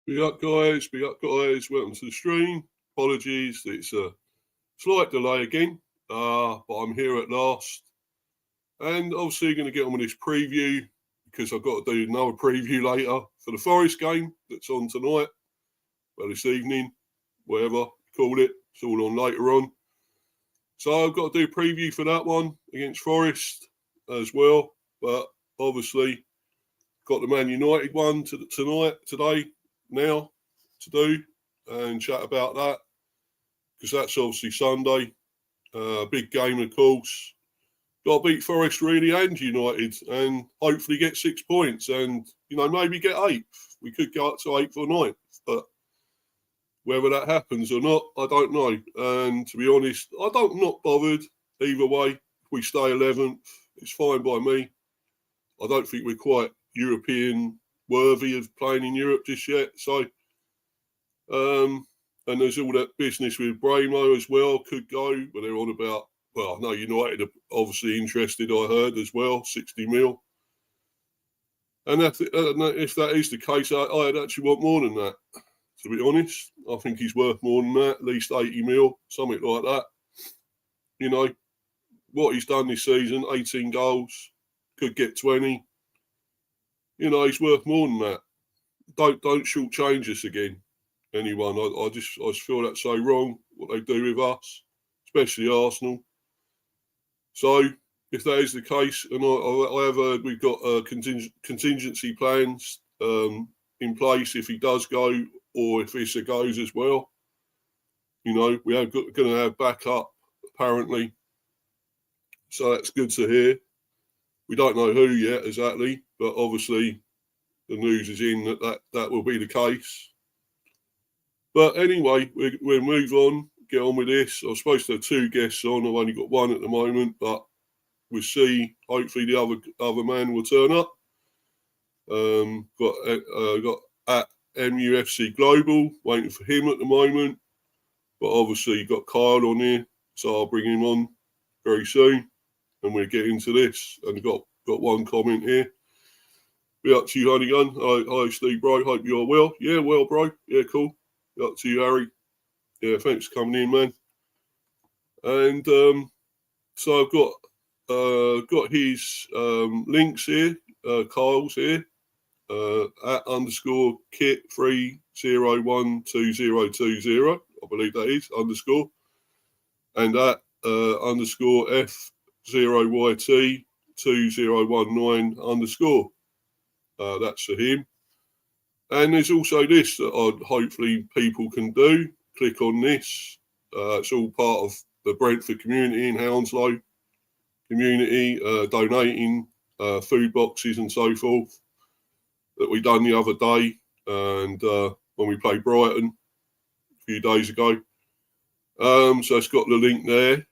Be up, guys. Be up, guys. Welcome to the stream. Apologies, it's a slight delay again, but I'm here at last. And obviously, going to get on with this preview because I've got to do another preview later for the Forest game that's on tonight. Well, this evening, whatever you call it. It's all on later on. So I've got to do a preview for that one against Forest as well. But obviously, got the Man United one today. Now to do and chat about that because that's obviously Sunday. Big game, of course. Got to beat Forest really and United and hopefully get 6 points and, maybe get 8th. We could go up to 8th or 9th, but whether that happens or not, I don't know. And to be honest, I'm not bothered either way. If we stay 11th, it's fine by me. I don't think we're quite European worthy of playing in Europe just yet. So, and there's all that business with Bramo as well, could go, but they're on about, well, no, United are obviously interested, I heard as well, 60 mil. And if that is the case, I'd actually want more than that, to be honest. I think he's worth more than that, at least 80 mil, something like that. What he's done this season, 18 goals, could get 20. He's worth more than that. Don't shortchange us again, anyone. I just feel that's so wrong, what they do with us, especially Arsenal. So, if that is the case, and I have heard we've got contingency plans in place if he does go, or if Issa goes as well. We are going to have backup, apparently. So that's good to hear. We don't know who yet exactly, but obviously the news is in that will be the case. But anyway, we'll move on, get on with this. I was supposed to have 2 guests on. I've only got 1 at the moment, but we'll see. Hopefully the other man will turn up. Got at Mufcglobal, waiting for him at the moment. But obviously you've got Kyle on here, so I'll bring him on very soon. And we'll get into this. And got 1 comment here. Be up to you, honey gun. Hi, Steve, bro. Hope you're well. Yeah, well, bro. Yeah, cool. Be up to you, Harry. Yeah, thanks for coming in, man. And so I've got his links here. Kyle's here. At _kit 3012020. I believe that is _ and at _ F0YT 2019 _ that's for him. And there's also this that hopefully people can do. Click on this. It's all part of the Brentford community in Hounslow community, donating food boxes and so forth that we done the other day. And when we played Brighton a few days ago. So it's got the link there.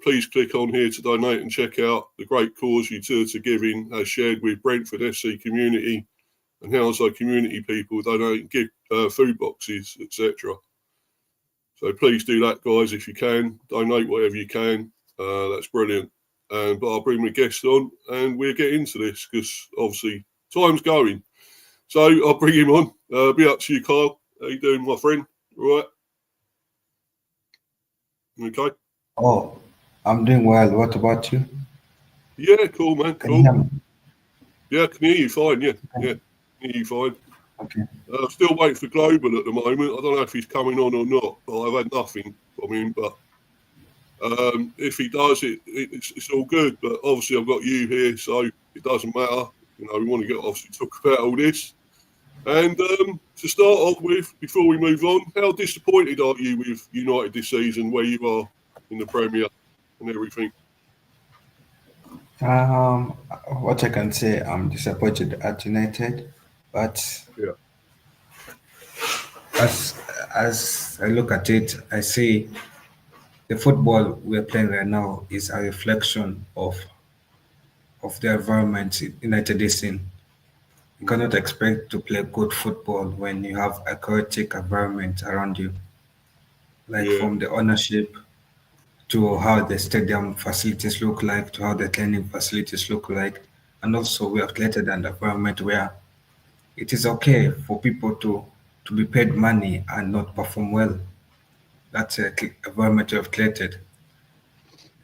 Please click on here to donate and check out the great cause utility giving as shared with Brentford FC community and Hounslow community people donating food boxes, etc. So please do that, guys, if you can. Donate whatever you can. That's brilliant. But I'll bring my guest on and we'll get into this because obviously time's going. So I'll bring him on. Be up to you, Kyle. How you doing, my friend? All right? Okay. Oh, I'm doing well. What about you? Yeah, cool, man. Can you hear me? Yeah, I can hear you fine. Yeah, hear you fine. Okay. Still waiting for Global at the moment. I don't know if he's coming on or not. I've had nothing from him, but if he does, it's all good. But obviously, I've got you here, so it doesn't matter. We want to obviously talk about all this. And to start off with, before we move on, how disappointed are you with United this season, where you are in the Premier and everything? What I can say, I'm disappointed at United, but Yeah, as I look at it, I see the football we're playing right now is a reflection of the environment United is in. You cannot expect to play good football when you have a chaotic environment around you, like yeah, from the ownership to how the stadium facilities look like, to how the training facilities look like. And also, we have created an environment where it is okay for people to to be paid money and not perform well. That's a environment we have created,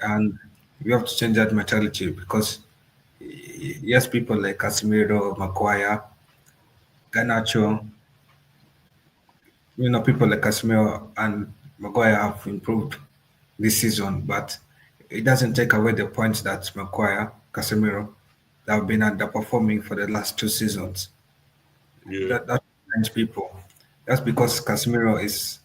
and we have to change that mentality because yes, people like Casemiro, Maguire, Garnacho, people like Casemiro and Maguire have improved this season, but it doesn't take away the points that Maguire, Casemiro, that have been underperforming for the last 2 seasons. Yeah. That reminds people. That's because Casemiro is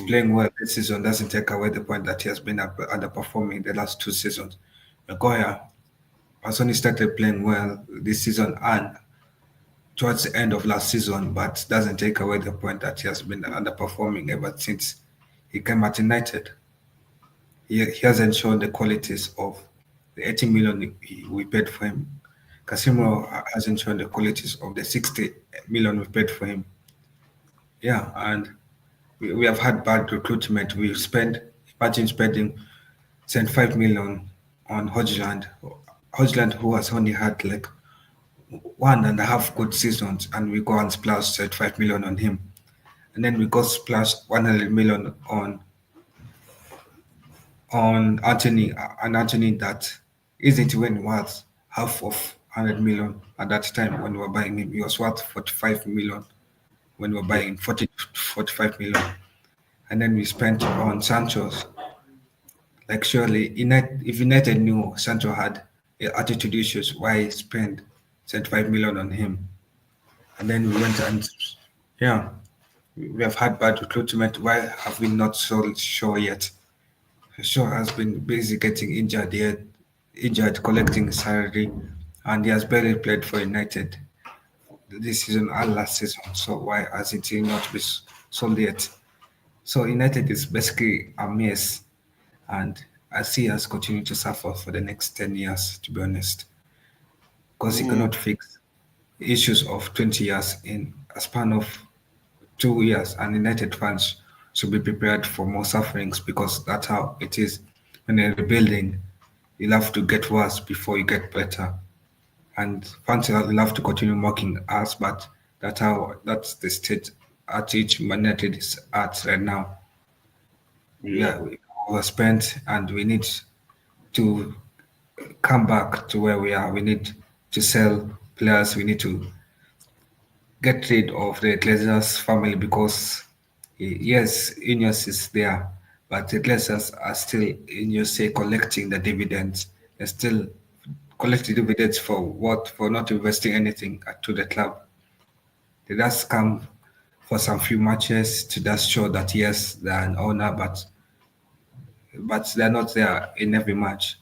playing well this season. Doesn't take away the point that he has been underperforming the last 2 seasons. Maguire has only started playing well this season and towards the end of last season, but doesn't take away the point that he has been underperforming ever since he came at United. He hasn't shown the qualities of the 80 million we paid for him. Casemiro hasn't shown the qualities of the 60 million we paid for him. Yeah, and we have had bad recruitment. We've spent, imagine spending 75 million on Hodgland, who has only had like 1.5 good seasons, and we go and splash 35 million on him. And then we go splash 100 million on Anthony, and Anthony that isn't even worth half of 100 million at that time when we were buying him. He was worth 45 million when we were Yeah. buying 40 to 45 million. And then we spent on Sancho's. Like surely, if United knew Sancho had attitude issues, why spend 75 million on him? And then we went and yeah, we have had bad recruitment. Why have we not sold Shaw yet? Shaw has been busy getting injured yet, injured collecting salary, and he has barely played for United this season and last season. So why hasn't he not been sold yet? So United is basically a mess, and I see us continue to suffer for the next 10 years, to be honest, because he Mm, cannot fix issues of 20 years in a span of 2 years, and United fans should be prepared for more sufferings because that's how it is. When you're rebuilding, you'll have to get worse before you get better. And fans will have to continue mocking us, but that's the state at which Man United is at right now. yeah. Yeah, we overspent and we need to come back to where we are. We need to sell players. We need to get rid of the Glazers family because yes, Ineos is there, but the Glazers are still in your say collecting the dividends. They're still collecting dividends for what? For not investing anything to the club. They just come for some few matches to just show that yes, they're an owner, but they're not there in every match.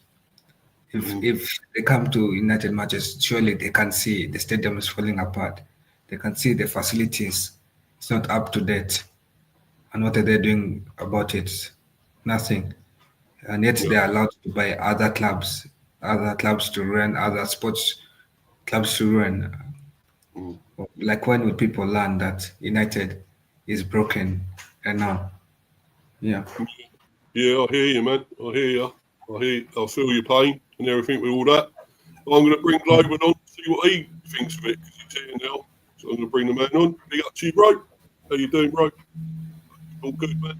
Mm, If they come to United matches, surely they can see the stadium is falling apart. They can see the facilities. It's not up to date. And what are they doing about it? Nothing. And yet yeah. they are allowed to buy other clubs to run, other sports clubs to run. Mm. Like when will people learn that United is broken and now? Yeah. Yeah, I hear you, man. I hear you. I feel your pain and everything with all that. I'm going to bring Logan on, see what he thinks of it, because he's here now. So I'm going to bring the man on. Big up to you, bro. How you doing, bro? All good, man.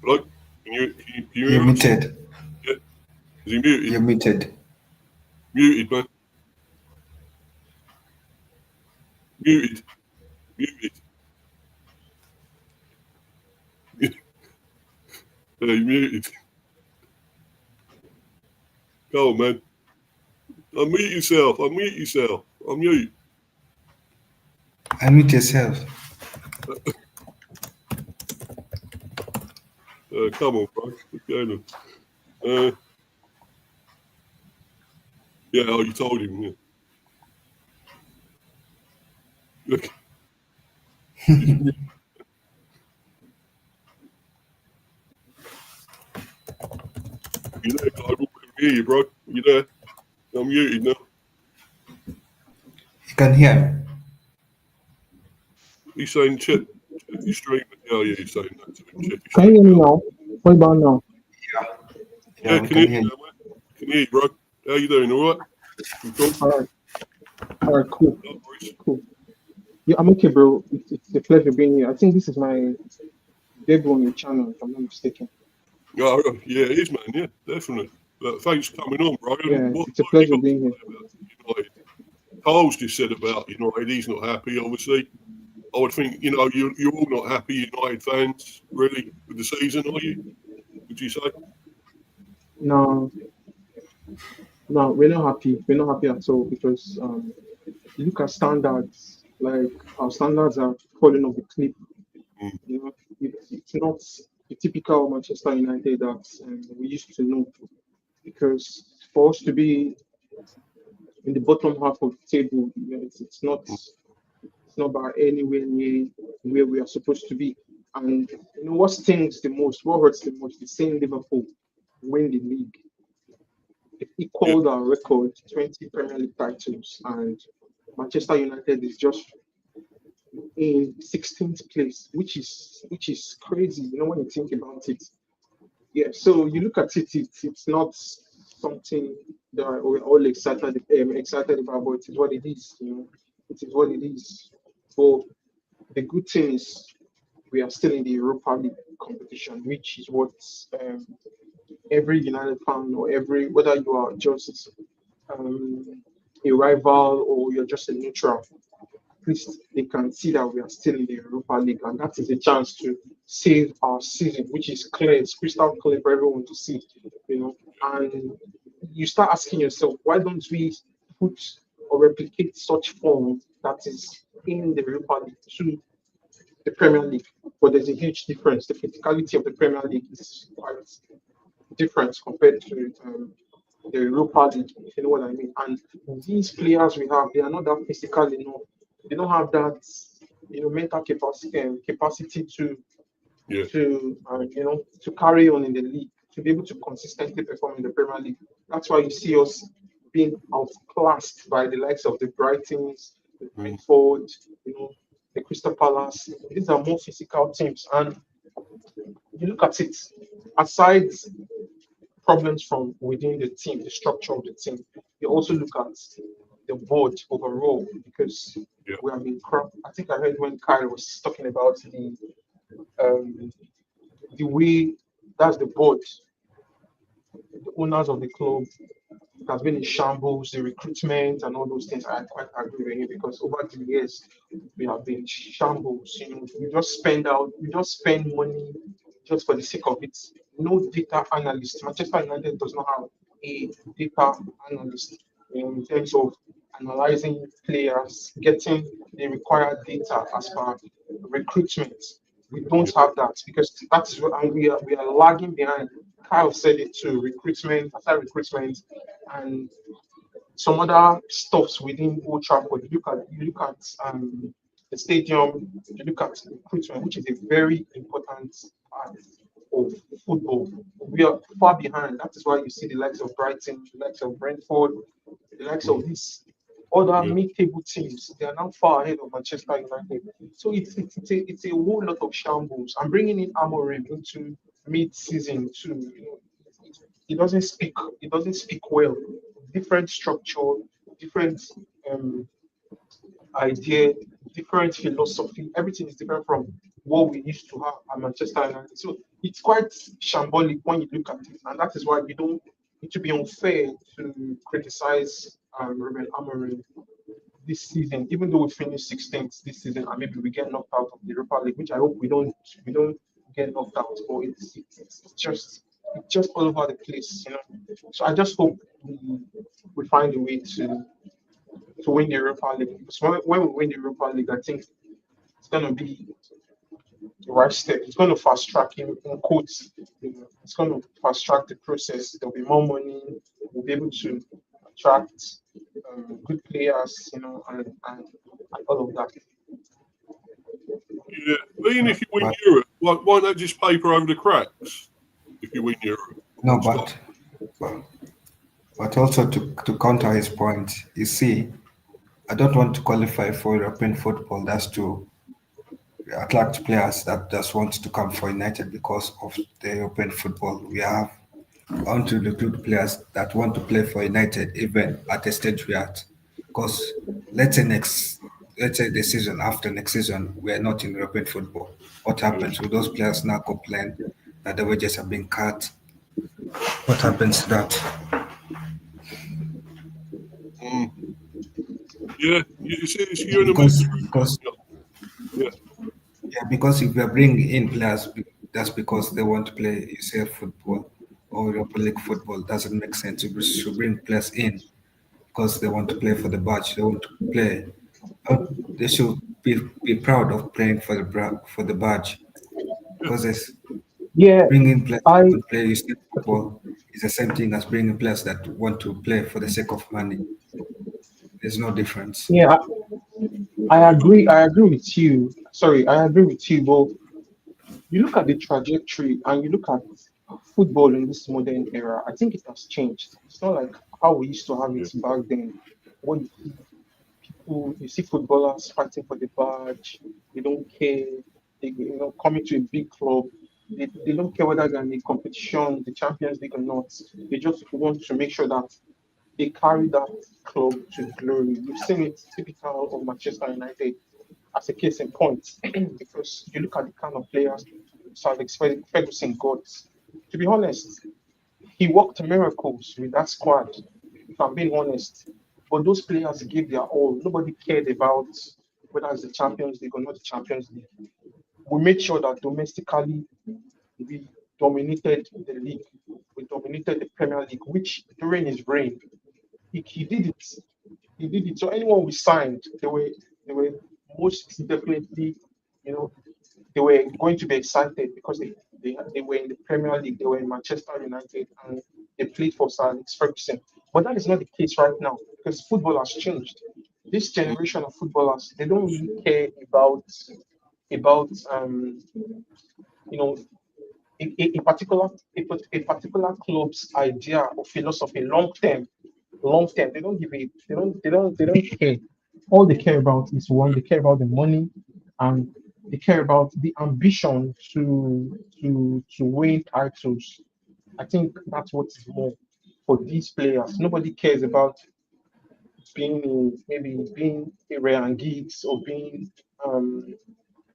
Hello? Can you You're hear us? muted. Yeah. Is he muted? You're muted. Muted, man. Muted. Muted. Yeah, he muted. Go on, man. Unmute yourself. Unmute yourself. Unmute. Unmute yourself. Come on, bro. What's going on? Yeah, oh, you told him. Yeah. Look. You there, guy? We can hear you, bro. You there? I'm muted now. You can hear me. He's saying check your stream. Oh, yeah, he's saying that to him. Check your Can you stream. hear me now? What about now? Yeah, we can hear you, man. Can hear you, bro. How you doing? All right? You cool? All right. All right, cool, No worries. cool. Yeah, I'm okay, bro. It's a pleasure being here. I think this is my debut on your channel, if I'm not mistaken. Oh, yeah, it is, man. Yeah, definitely. But thanks for coming on, bro. And Yeah, what it's a have you pleasure got to being here. say about United? Carl's just said about United. He's not happy, obviously. I would think, you're all not happy, United fans, really, with the season, are you? Would you say? No, no, we're not happy. We're not happy at all because you look at standards, like our standards are falling off the cliff. Mm, You know, it's not the typical Manchester United that we used to know. Because for us to be in the bottom half of the table, mm, it's not by anywhere near where we are supposed to be. And what stings the most, what hurts the most, is seeing Liverpool win the league. They yeah, equaled our record, 20 Premier League titles, and Manchester United is just in 16th place, which is crazy. When you think about it. Yeah, so you look at it, it's not something that we're all excited about, but it is what it is. It is what it is. But the good thing is we are still in the Europa League competition, which is what um, every United fan or whether you are just um, a rival or you're just a neutral, at least they can see that we are still in the Europa League, and that is a chance to save our season, which is clear, it's crystal clear for everyone to see, And you start asking yourself, why don't we put or replicate such form that is in the Europa League to the Premier League? But there's a huge difference. The physicality of the Premier League is quite different compared to the Europa League, if you know what I mean. And these players we have, they are not that physical enough. They don't have that, mental capacity yeah, to carry on in the league, to be able to consistently perform in the Premier League. That's why you see us being outclassed by the likes of the Brightons, the mm, Brentford, the Crystal Palace. These are more physical teams, and you look at it aside problems from within the team, the structure of the team. You also look at the board overall because yeah, we have been crap. I think I heard when Kyle was talking about um, the way that's the board, the owners of the club. It has been in shambles, the recruitment and all those things. I quite agree with you because over the years we have been shambles. We just spend money just for the sake of it. No data analyst. Manchester United does not have a data analyst in terms of analyzing players, getting the required data as per recruitment. We yeah, don't have that because that is what and we are lagging behind. Kyle said it too. Recruitment, after recruitment, and some other stuffs within Old Trafford. You look at the stadium. You look at recruitment, which is a very important part of football. We are far behind. That is why you see the likes of Brighton, the likes of Brentford, the likes mm, of these other yeah, mid-table teams. They are now far ahead of Manchester United. So it's a whole lot of shambles. I'm bringing in Amorim into mid-season too. He doesn't speak. He doesn't speak well. Different structure, different um, idea, different philosophy. Everything is different from what we used to have at Manchester United. So it's quite shambolic when you look at it, and that is why we don't. It would be unfair to criticize Ruben Amorim this season, even though we finished 16th this season, and maybe we get knocked out of the Europa League, which I hope we don't get knocked out. But it's just all over the place. So I just hope we find a way to win the Europa League. Because when we win the Europa League, I think it's gonna be the right step. It's gonna fast track in quotes. It's gonna fast track the process. There'll be more money. We'll be able to attract good players, and all of that. yeah. Even if you win But Europe, why not just paper over the cracks if you win Europe no, and stuff? but also to counter his point, you see, I don't want to qualify for European football. That's to attract players that just want to come for United because of the European football. We have I want to recruit players that want to play for United even at the stage we are at. Because let's say the season after next season we are not in European football. What happens with those players now complain that the wages are being cut? What happens to that? Mm. Yeah, you're in a Because mixed. because Yeah, yeah, because if we are bringing in players, that's because they want to play UCL football or Europa League football. Doesn't make sense. You should bring players in because they want to play for the badge. They want to play. They should be proud of playing for for the badge yeah, because it's Yeah, bringing players I that want to play UCL okay. football is the same thing as bringing players that want to play for the sake of money. There's no difference. Yeah, I because agree. I agree with you. Sorry, I agree with you. But you look at the trajectory and you look at football in this modern era. I think it has changed. It's not like how we used to have yeah, it back then. When you see people, you see footballers fighting for the badge. They don't care. They coming to a big club. They don't care whether they're in the competition, the Champions League or not. They just want to make sure that they carry that club to glory. We've seen it typical of Manchester United as a case in point, because you look at the kind of players Sir Alex Ferguson got. To be honest, he worked miracles with that squad, if I'm being honest. But those players gave their all. Nobody cared about whether it's the Champions League or not the Champions League. We made sure that domestically we dominated the league. We dominated the Premier League, which during his reign, he did it. He did it. So anyone we signed, they were most definitely, you know, they were going to be excited because they were in the Premier League, they were in Manchester United, and they played for Sir Alex Ferguson. But that is not the case right now because football has changed. This mm, generation of footballers, they don't really care about you know a particular a particular club's idea or philosophy long term. They don't give a they don't care. All they care about is one, they care about the money, and they care about the ambition to win titles. I think that's what is more for these players. Nobody cares about being a Ryan Giggs or being um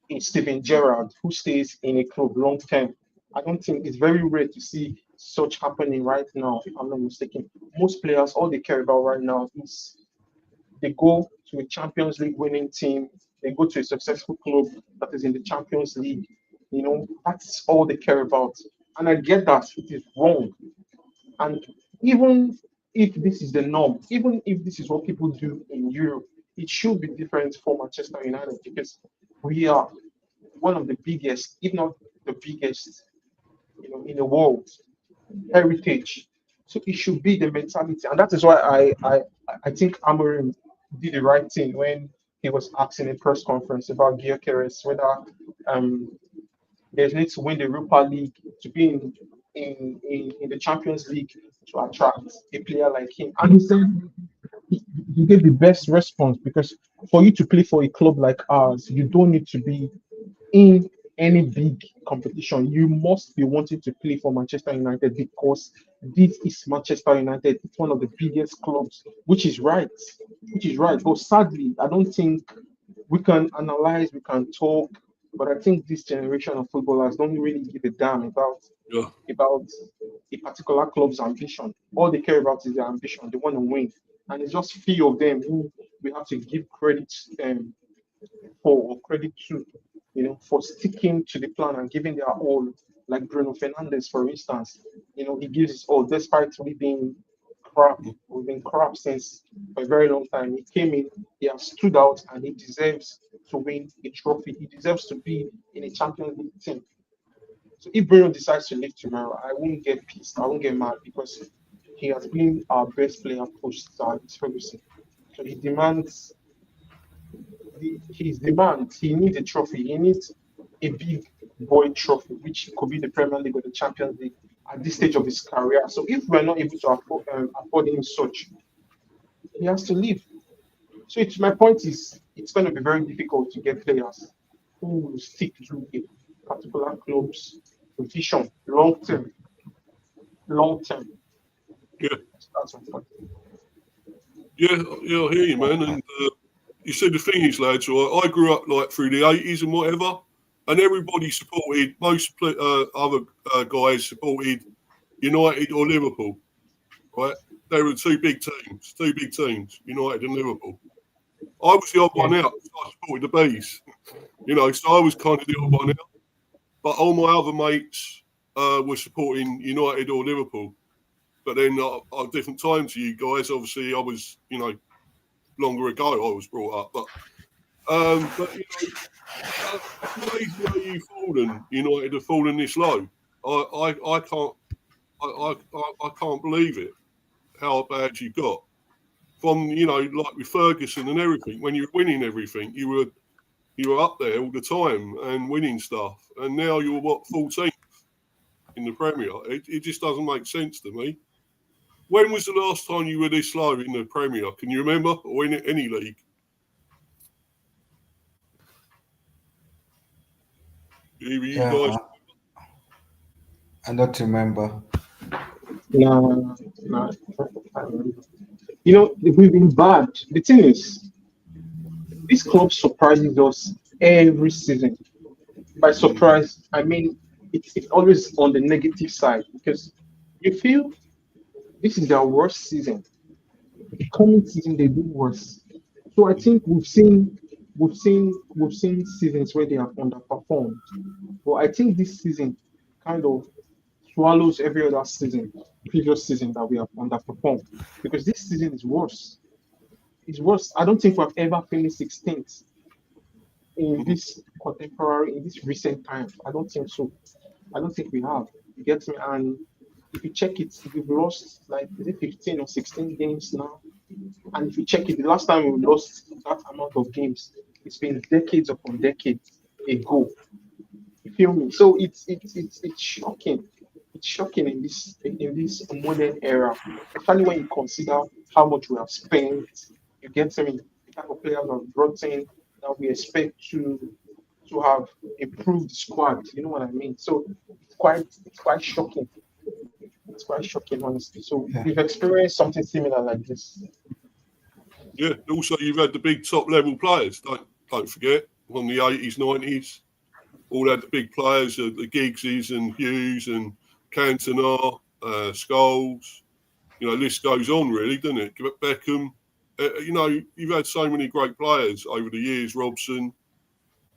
a Steven Gerrard who stays in a club long term. I don't think it's very rare to see such happening right now, if I'm not mistaken. Most players, all they care about right now is they go to a Champions League winning team, they go to a successful club that is in the Champions League. That's all they care about. And I get that it is wrong. And even if this is the norm, even if this is what people do in Europe, it should be different for Manchester United because we are one of the biggest, if not the biggest, in the world, heritage. So it should be the mentality, and that is why I think Amorim did the right thing when he was asking in a press conference about Gyökeres whether um they need to win the Europa League to be in the Champions League to attract a player like him. And he said he gave the best response because for you to play for a club like ours, you don't need to be in any big competition. You must be wanting to play for Manchester United because this is Manchester United. It's one of the biggest clubs, which is right. Which is right. But sadly, I don't think we can analyze, we can talk, but I think this generation of footballers don't really give a damn yeah. about a particular club's ambition. All they care about is their ambition. They want to win. And it's just few of them who we have to give credit for or credit to, for sticking to the plan and giving their all. Like Bruno Fernandes, for instance, he gives his all despite we being crap. Mm. We've been crap since for a very long time. He came in, he has stood out, and he deserves to win a trophy. He deserves to be in a Champions League team. So if Bruno decides to leave tomorrow, I won't get pissed. I won't get mad because he has been our best player post Ferguson. So he demands his demands. He needs a trophy. He needs a big boy trophy, which could be the Premier League or the Champions League at this stage of his career. So if we're not able to afford him such, he has to leave. So my point is, it's going to be very difficult to get players who will stick to a particular club's position long term. Long term. Yeah. That's my point. Yeah, I hear you, man. And you see, the thing is, lads, right, I grew up like through the 80s and whatever, and everybody supported, most other guys supported United or Liverpool, right? They were two big teams, United and Liverpool. I was the odd one out, so I supported the Bees, so I was kind of the odd one out. But all my other mates were supporting United or Liverpool. But then at different times to you guys, obviously I was, longer ago I was brought up. But it's amazing how you've fallen. United have fallen this low. I can't I can't believe it. How bad you got from like with Ferguson and everything. When you were winning everything, you were up there all the time and winning stuff. And now you're 14th in the Premier. It just doesn't make sense to me. When was the last time you were this low in the Premier? Can you remember, or in any league? Either you Yeah, guys. I don't remember. No, no. We've been bad. The thing is, this club surprises us every season. By surprise, I mean it's always on the negative side because you feel this is their worst season. The coming season they do worse. So I think we've seen seasons where they have underperformed. But I think this season kind of swallows every other season, previous season that we have underperformed. Because this season is worse. It's worse. I don't think we've ever finished 16th in this recent time. I don't think so. I don't think we have. You get me? And if you check it, we've lost like is it 15 or 16 games now? And if you check it, the last time we lost that amount of games, it's been decades upon decades ago. You feel me? So it's shocking. It's shocking in this modern era, especially when you consider how much we have spent. You get me? The type of players we have brought in that we expect to have improved the squad. You know what I mean? So it's quite shocking. It's quite shocking, honestly. So Yeah, we've experienced something similar like this. Yeah. Also, you've had the big top level players. Don't forget from the 80s, 90s. All had the big players, the Giggses and Hughes and Cantona, Scholes. List goes on really, doesn't it? Beckham. You've had so many great players over the years. Robson.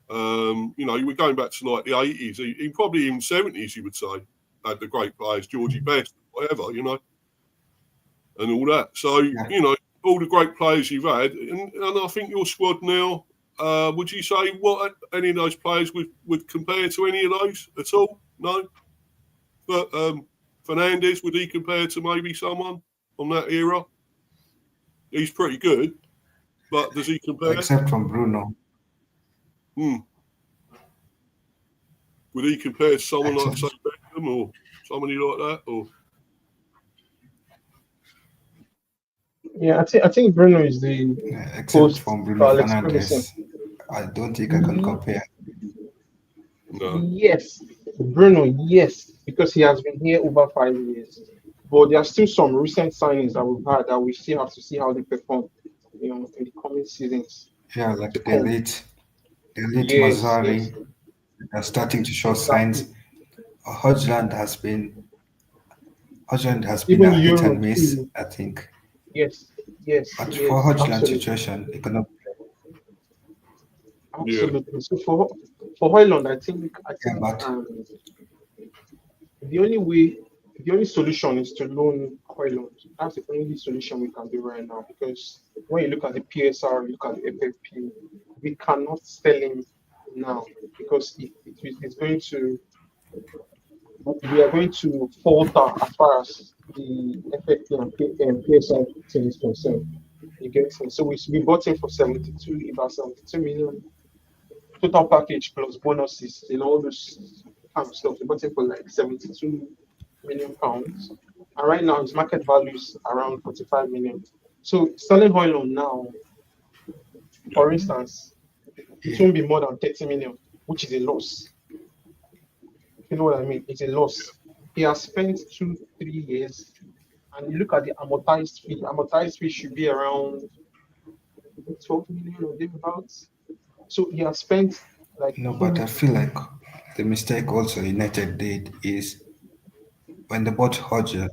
We're going back to like the 80s, probably even 70s. You would say had the great players, Georgie Best, whatever, and all that. So yeah. all the great players you've had, and I think your squad now. Would you say what any of those players would compare to any of those at all? No, but Fernandez, would he compare to maybe someone from that era? He's pretty good, but does he compare? Except from Bruno. Hmm. Would he compare to someone like say Except Beckham or somebody like that? Or Yeah, I think Bruno is the except post from Bruno Alex Ferguson. Fernandez. I don't think I can Ye- compare. no? Yes, Bruno, yes, because he has been here over 5 years. But there are still some recent signings that we've had that we still have to see how they perform, in the coming seasons Yeah, to like come. the late Yes, yes, Mazzari are starting to show exactly. signs. Hojland has been Hojland has been Even a hit Euro and miss, too. I think. Yes, yes, But for yes, Hojland's absolutely, situation, economic, Yeah, absolutely. So for Hoyland, I yeah, think but the only way, the only solution is to loan Hoyland. That's the only solution we can do right now because when you look at the PSR, look at the FFP, we cannot sell him now because it's going to we are going to falter as far as the FFP and PSR thing is concerned. You get me? So we bought him for 72, about 72 million total package plus bonuses and all this kind of stuff. We bought it for like 72 million pounds. And right now his market value is around 45 million. So selling Hoyland now, yeah, for instance, it yeah, won't be more than 30 million, which is a loss. If you know what I mean, it's a loss. He has spent 2, 3 years and you look at the amortized fee should be around 12 million or thereabouts. So he has spent like No, 2 but I million. feel like the mistake also United did is when they bought Holland.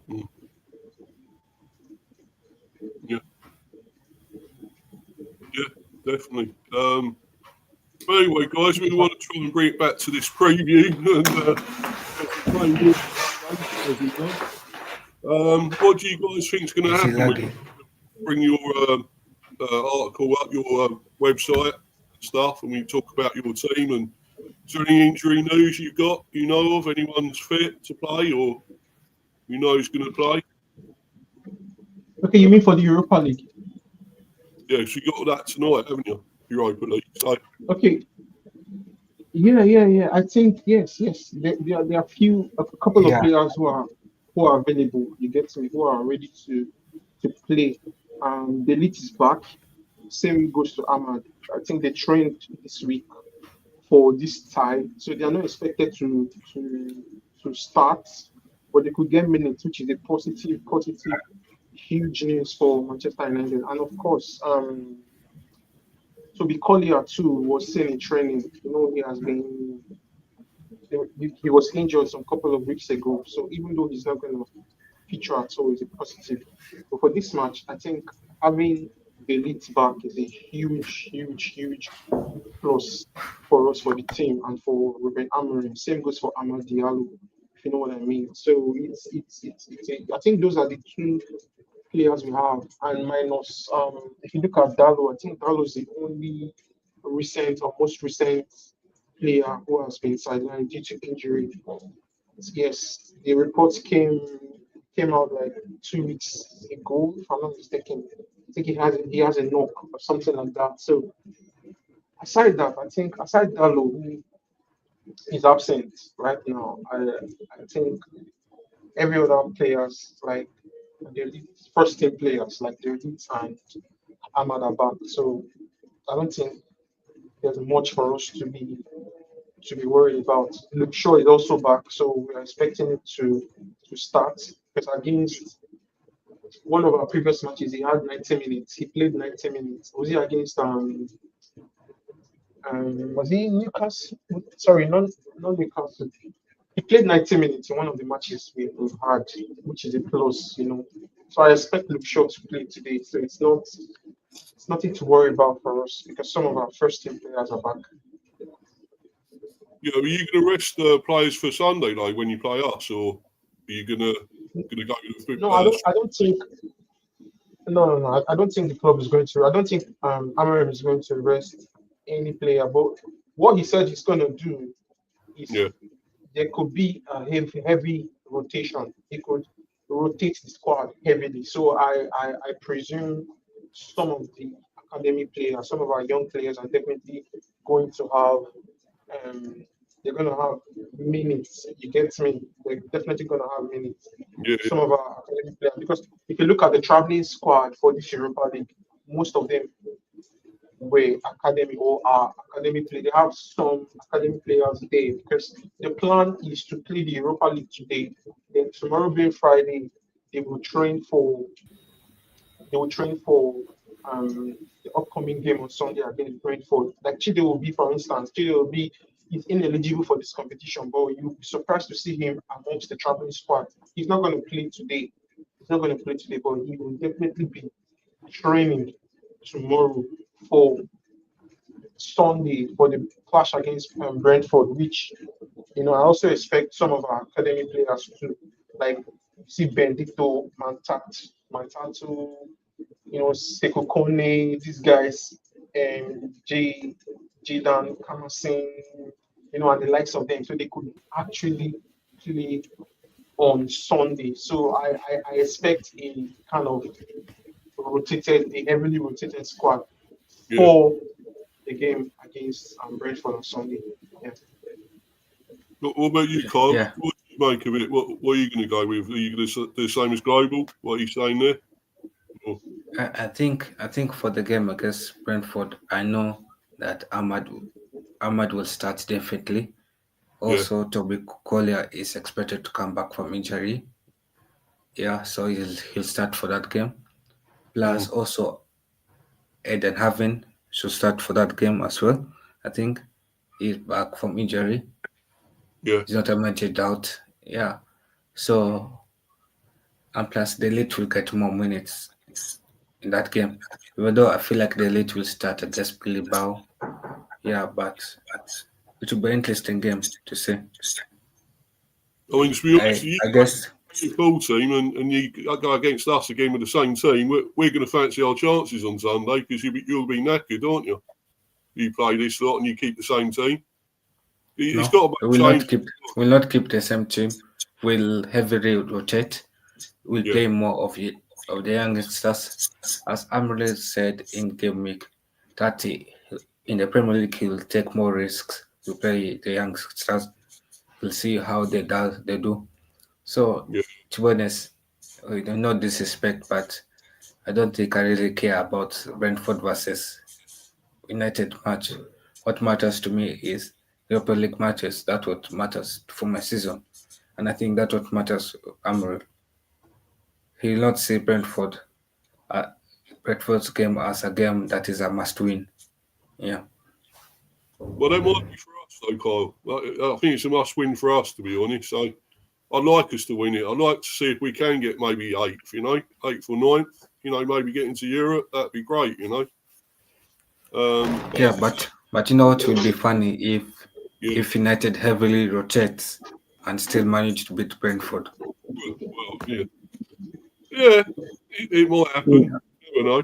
Mm. Yeah, yeah, definitely. But anyway, guys, we want to try and bring it back to this preview and as we know. What do you guys think is going to Is he happen with laggy? bring your article up, your website stuff, and we talk about your team? And is there any injury news you've got? You know of anyone's fit to play, or you know who's going to play? Okay, you mean for the Europa League? Yeah, so you got that tonight, haven't you? Europa League. So Okay, yeah. I think yes. There are a couple of Yeah, players who are available. You get me? Who are ready to play. The elite is back. Same goes to Ahmad. I think they trained this week for this tie, so they are not expected to start, but they could get minutes, which is a positive, huge news for Manchester United. And of course, Toby Collier too was seen in training. You know, he was injured some couple of weeks ago. So even though he's not going to feature at all, is a positive. But for this match, I think having the lead back is a huge plus for us, for the team, and for Ruben Amorim. Same goes for Amad Diallo, if you know what I mean. So I think those are the two players we have, and minus if you look at Dallo, I think Dallo is the only recent or most recent player who has been sidelined due to injury. Yes, the reports came out like 2 weeks ago, if I'm not mistaken. I think he has a knock or something like that. So aside that, I think aside Dallo, who is absent right now, I think every other players like the elite, first team players like the elite and Ahmad are back. So I don't think there's much for us to be worried about. Luke Shaw is also back, so we are expecting it to start. Because against one of our previous matches, he had 90 minutes. He played 90 minutes. Was he against was he Newcastle? Sorry, not Newcastle. He played 90 minutes in one of the matches we've had, which is a plus, you know. So I expect Luke Shaw to play today. So it's nothing to worry about for us because some of our first team players are back. you know, are you going to rest players for Sunday, like when you play us, or are you going to go with No, I don't think. No. I don't think the club is going to. I don't think Amarim is going to rest any player. But what he said he's going to do is yeah, there could be a heavy rotation. He could rotate the squad heavily. So I presume some of the academy players, some of our young players are definitely going to have they're going to have minutes. You get me? They're definitely going to have minutes. yeah, Some of our academy players, because if you look at the traveling squad for this Europa League, most of them were academy or are academy play. They have some academy players there because the plan is to play the Europa League today. Then tomorrow being Friday, they will train for they will train for the upcoming game on Sunday against Brentford. Like Chide will be, for instance, Chide will be he's ineligible for this competition, but you'll be surprised to see him amongst the traveling squad. He's not going to play today. He's not going to play today, but he will definitely be training tomorrow for Sunday for the clash against Brentford, which I also expect some of our academy players to like see Bendito, Mantato, Seko Kone, these guys, Jadan, Kamasin, and the likes of them, so they could actually play on Sunday. So I expect a kind of a heavily rotated squad yeah. for the game against Brentford on Sunday. Yeah. What about you, Kyle? yeah. What do you make of it? What are you going to go with? Are you going to do the same as Global? What are you saying there? Or, I think for the game against Brentford, I know that Ahmad will start definitely. yeah, Also, Toby Collier is expected to come back from injury. Yeah, so he'll start for that game. Plus, also Eden Haven should start for that game as well. I think he's back from injury. Yeah. He's not a major doubt. Yeah. So, and plus, the elite will get more minutes in that game. Even though I feel like the elite will start against Bilbao. Yeah, but it will be an interesting game to see. I mean, to be honest, you I guess your full team and you go against us again with the same team, we're going to fancy our chances on Sunday because you'll be knackered, aren't you? You play this lot and you keep the same team. It's no, got to we be will not changed. keep the same team. We'll heavily rotate. We'll Yeah. play more of the youngsters, as Amrele said in game week. That in the Premier League he will take more risks to play the youngsters. We'll see how they do. So Yeah. to be honest, we don't know disrespect, but I don't think I really care about Brentford versus United match. What matters to me is Europa League matches. That's what matters for my season, and I think that's what matters. Amrel. He will not see uh, Brentford's game as a game that is a must-win. Yeah, Well, that might be for us, though, Kyle. I think it's a must win for us, to be honest. So I'd like us to win it. I'd like to see if we can get maybe eighth, eighth or ninth, maybe get into Europe. That'd be great, yeah, but you know what will be funny Yeah. if United heavily rotates and still manage to beat Brentford. Well, yeah. Yeah, it might happen. You never know.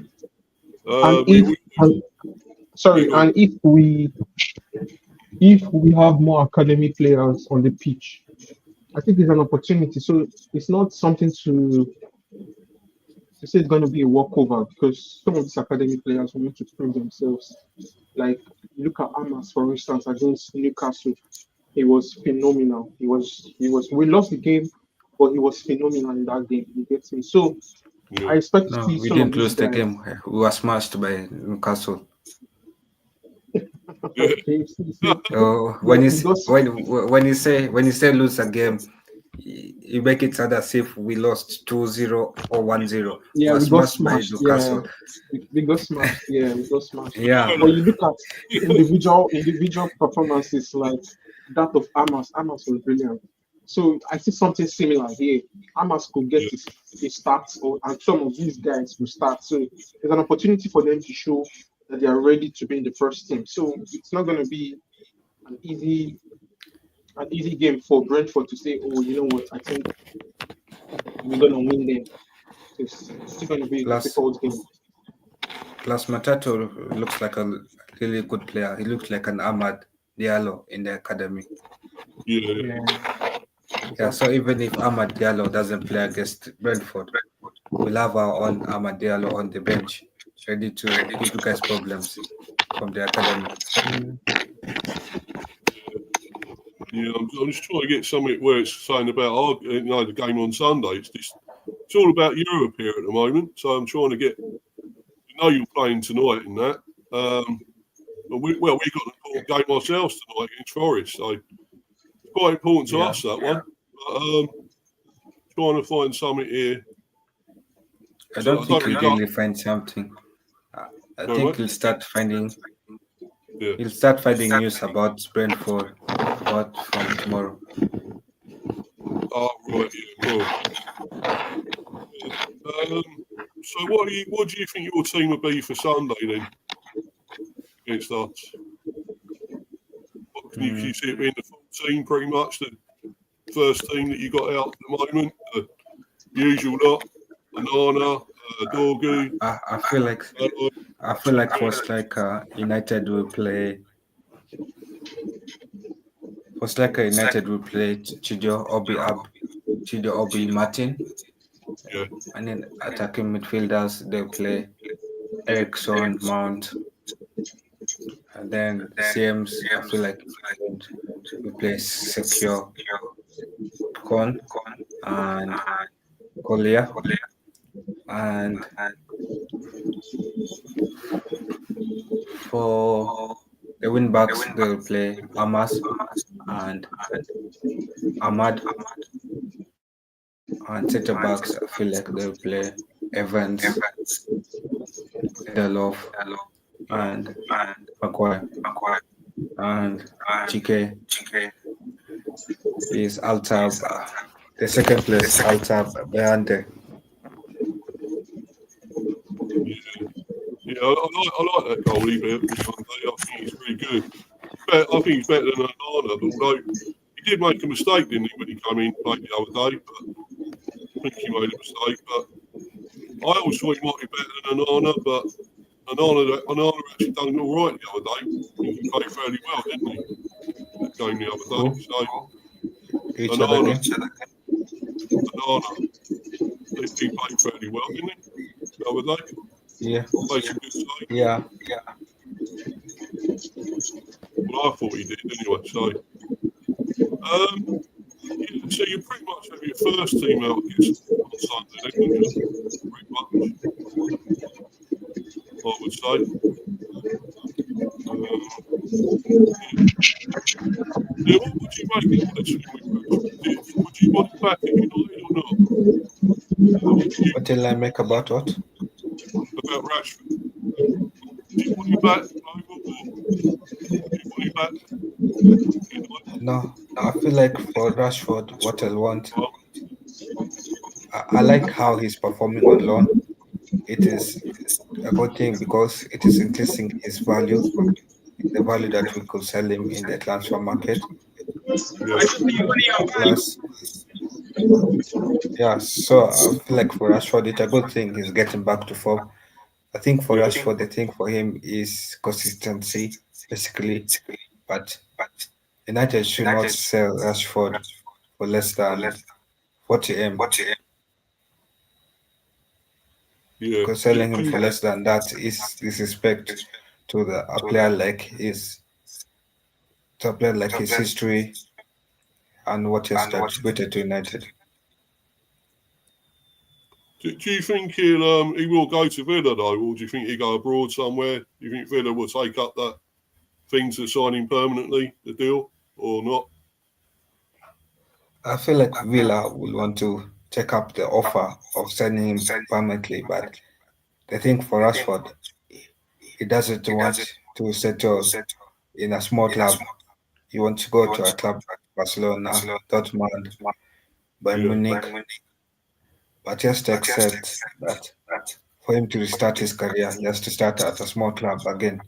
And We, if we, and, we sorry, got, and if we have more academy players on the pitch, I think it's an opportunity. So it's not something to say it's going to be a walkover because some of these academy players want to prove themselves. Like look at Amas, for instance, against Newcastle. He was phenomenal. He was. We lost the game, but he was phenomenal in that game. You get me? So yeah. I expect to No, see we some of didn't these lose the guys. game. We were smashed by Newcastle. Yeah. See, Oh, because when you say lose a game, you make it sound as if we lost 2-0 or 1-0. We yeah, were we got smashed by smashed. Yeah, Newcastle. we got smashed. Yeah, we got smashed. Yeah, But you look at individual performances like that of Amas. Amas was brilliant. So I see something similar here. Amas could get Yeah. his starts, and some of these guys will start. So there's an opportunity for them to show that they are ready to be in the first team. So it's not going to be an easy game for Brentford to say, oh, you know what, I think we're going to win them. It's still going to be a plus difficult game. plus Matato looks like a really good player. He looks like an Ahmad Diallo in the academy. Yeah. Yeah, Yeah, so exactly. even if Ahmad Diallo doesn't play against Brentford, we'll have our own Ahmad Diallo on the bench, ready to give you guys problems from the academy. Yeah, I'm just trying to get something where it's saying about the game on Sunday. It's all about Europe here at the moment. So I'm trying to get. You're playing tonight in that. But we got an important game ourselves tonight against Forest, so it's quite important to us that one. But, trying to find something here. I So don't I think don't he'll really know. really find something. I Very think much. Yeah. he'll start finding news about Brentford about from tomorrow. Oh right. Yeah. Well. So what do you think your team would be for Sunday then against us? Can you see it being the full team pretty much, the first team that you got out at the moment, the usual lot, Banana, Dorgu. I feel like first like United will play. First like United will play Chidio Obi Martin, Yeah. and then attacking midfielders they'll play Ericsson Mount, and then CMs. I feel like we play secure Con and Kolia, and for the wing backs they'll play Amas and Ahmad, And centre backs, I feel like they'll play Evans, Lindelof, and Maguire. And GK is Altab. The second place, Altab behind the. Yeah, I like that goalie there. I think he's really good. I think he's better than Onana, although he did make a mistake, didn't he, when he came in played the other day? But I think he made a mistake. But I always thought he might be better than Onana, but Onana actually done all right the other day. I think he played fairly well, didn't he? That game the other day. So Each other Onana, again. he played fairly well, didn't he? The other day. Yeah. Made some good saves. Yeah. Well, I thought he did anyway. So, yeah, so you pretty much have your first team out on Sunday, don't you? Pretty much, I would say. Yeah, what would you make of this thing with Rashford? Would you want him back at United or not? What did I make about what? About Rashford? Do you want him back? Do you want him back? No, I feel like for Rashford, what I want, Well, I like how he's performing on loan. It is a good thing because it is increasing his value, the value that we could sell him in the transfer market. Plus, yeah, so I feel like for Rashford, it's a good thing he's getting back to form. I think for yeah, Rashford, the thing for him is consistency, basically. But United should not sell Rashford for less than 40M. yeah. Because selling him for less than that is disrespect to a player like his history and what he has contributed to United. Do you think he will go to Villa though, or do you think he'll go abroad somewhere? Do you think Villa will take up that thing to sign him permanently, the deal, or not? I feel like Villa will want to take up the offer of signing him permanently, but the thing for Rashford, he doesn't want to settle in a small club. He wants to go to a club like Barcelona, Dortmund, Bayern Yeah, Munich, but he has to accept that for him to restart his career, he has to start at a small club again.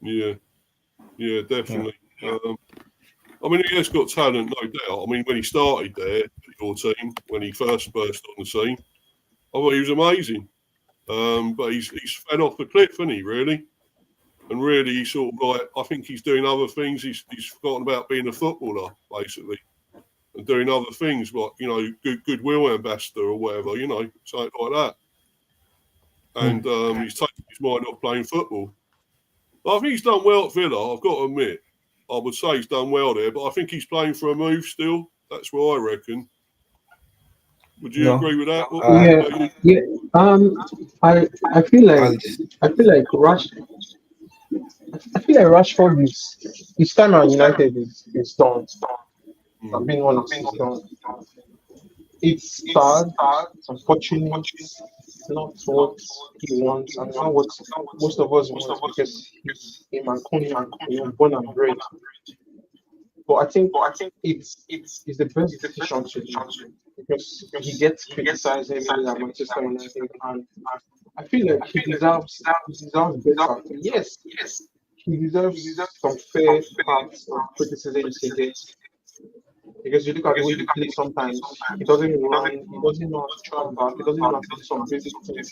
yeah, yeah, Yeah. definitely. I mean, he has got talent, no doubt. I mean, when he started there, your team, when he first burst on the scene, I thought he was amazing. But he's fed off the cliff, hasn't he, really? And really, he's sort of like, I think he's doing other things. He's forgotten about being a footballer, basically, and doing other things, like, you know, goodwill ambassador or whatever, you know, something like that. And he's taken his mind off playing football. But I think he's done well at Villa, I've got to admit. I would say he's done well there, but I think he's playing for a move still. That's what I reckon. Would you No, agree with that? What Yeah, about you? yeah. I feel like I'll, Rashford is his time at United is done. I'm being honest, it's done. It's sad, unfortunate, it's not what he wants, and not what most of us want because he's a Mancunian, born and bred. But I think it's the best decision to do because he gets criticized everywhere at Manchester United, and I feel like he deserves better. Yes, he deserves some fair parts of criticism he gets. Because you look at the way he plays sometimes, he doesn't run, he doesn't know how to track back, he doesn't know how to do some basic things,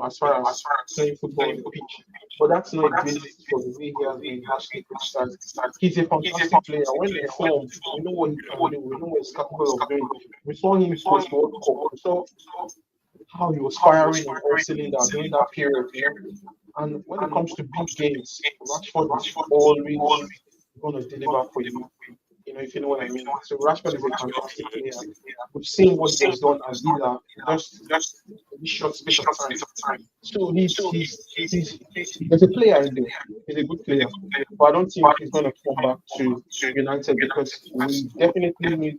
as far as playing football on the pitch. But that's not a basis for the way he has been harshly criticized. He's a fantastic player. When in form, we know what he can do, we know what he's capable of doing. We saw him post World Cup, we saw how he was firing in all cylinder during that period, And when it comes to big games, Rashford is always going to deliver for you. If you know what I mean. So Rashford is a fantastic player. We've seen what he has done at Villa, just this short space of time. So there's a player in there. He's a good player, but I don't think he's going to come back to United because we definitely need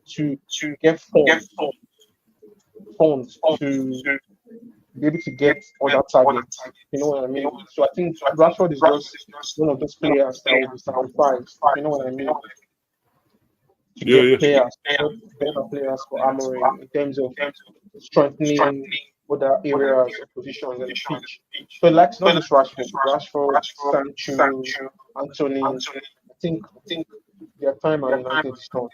to get funds to be able to get on that target. You know what I mean? So I think Rashford is just one of those players that will be sacrificed. You know what I mean? To get better players for Amorim in terms of strengthening other areas of positions in the pitch. So like not just Rashford, Sancho, Anthony. I think their time at United is gone.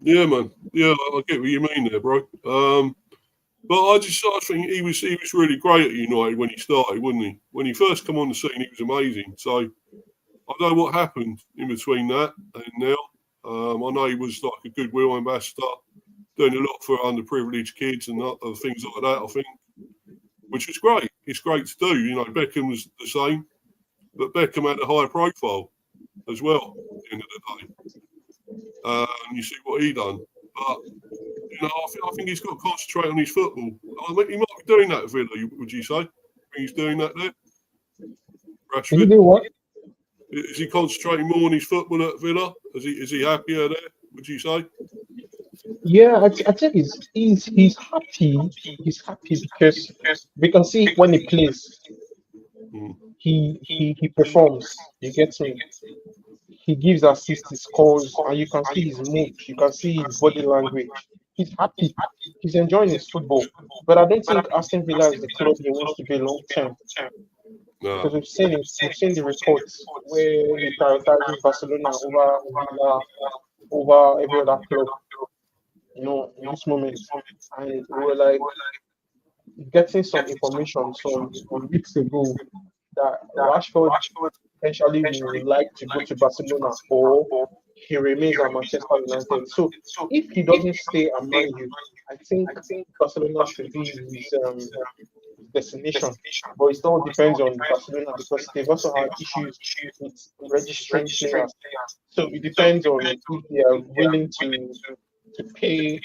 Yeah, man. Yeah, I get what you mean there, bro. But I think he was really great at United when he started, wasn't he? When he first come on the scene, he was amazing. So I don't know what happened in between that and now. I know he was like a goodwill ambassador, doing a lot for underprivileged kids and other things like that, I think, which is great. It's great to do. You know, Beckham was the same, but Beckham had a higher profile as well at the end of the day. You see what he done. But, you know, I think he's got to concentrate on his football. I mean, he might be doing that at Villa, would you say? I think he's doing that there? Rashford? Is he doing what? Is he concentrating more on his football at Villa? Is he happier there, would you say? Yeah, I think he's happy. He's happy because we can see when he plays, he performs. You get me? He gives assists, he scores, and you can see his moves. You can see his body language. He's happy. He's enjoying his football. But I don't think Aston Villa is the club he wants to be long term. No. Because we've seen it. We've seen the reports where he prioritizes Barcelona over Villa, over every other club. You know, in this moment, and we were like getting some information some weeks ago that Rashford potentially would like to go to Barcelona or he remains at Manchester United. So if he doesn't stay at Man U, I think Barcelona should be his destination. But it all depends on Barcelona because they've also had issues with registering players. So it depends on if they are willing to pay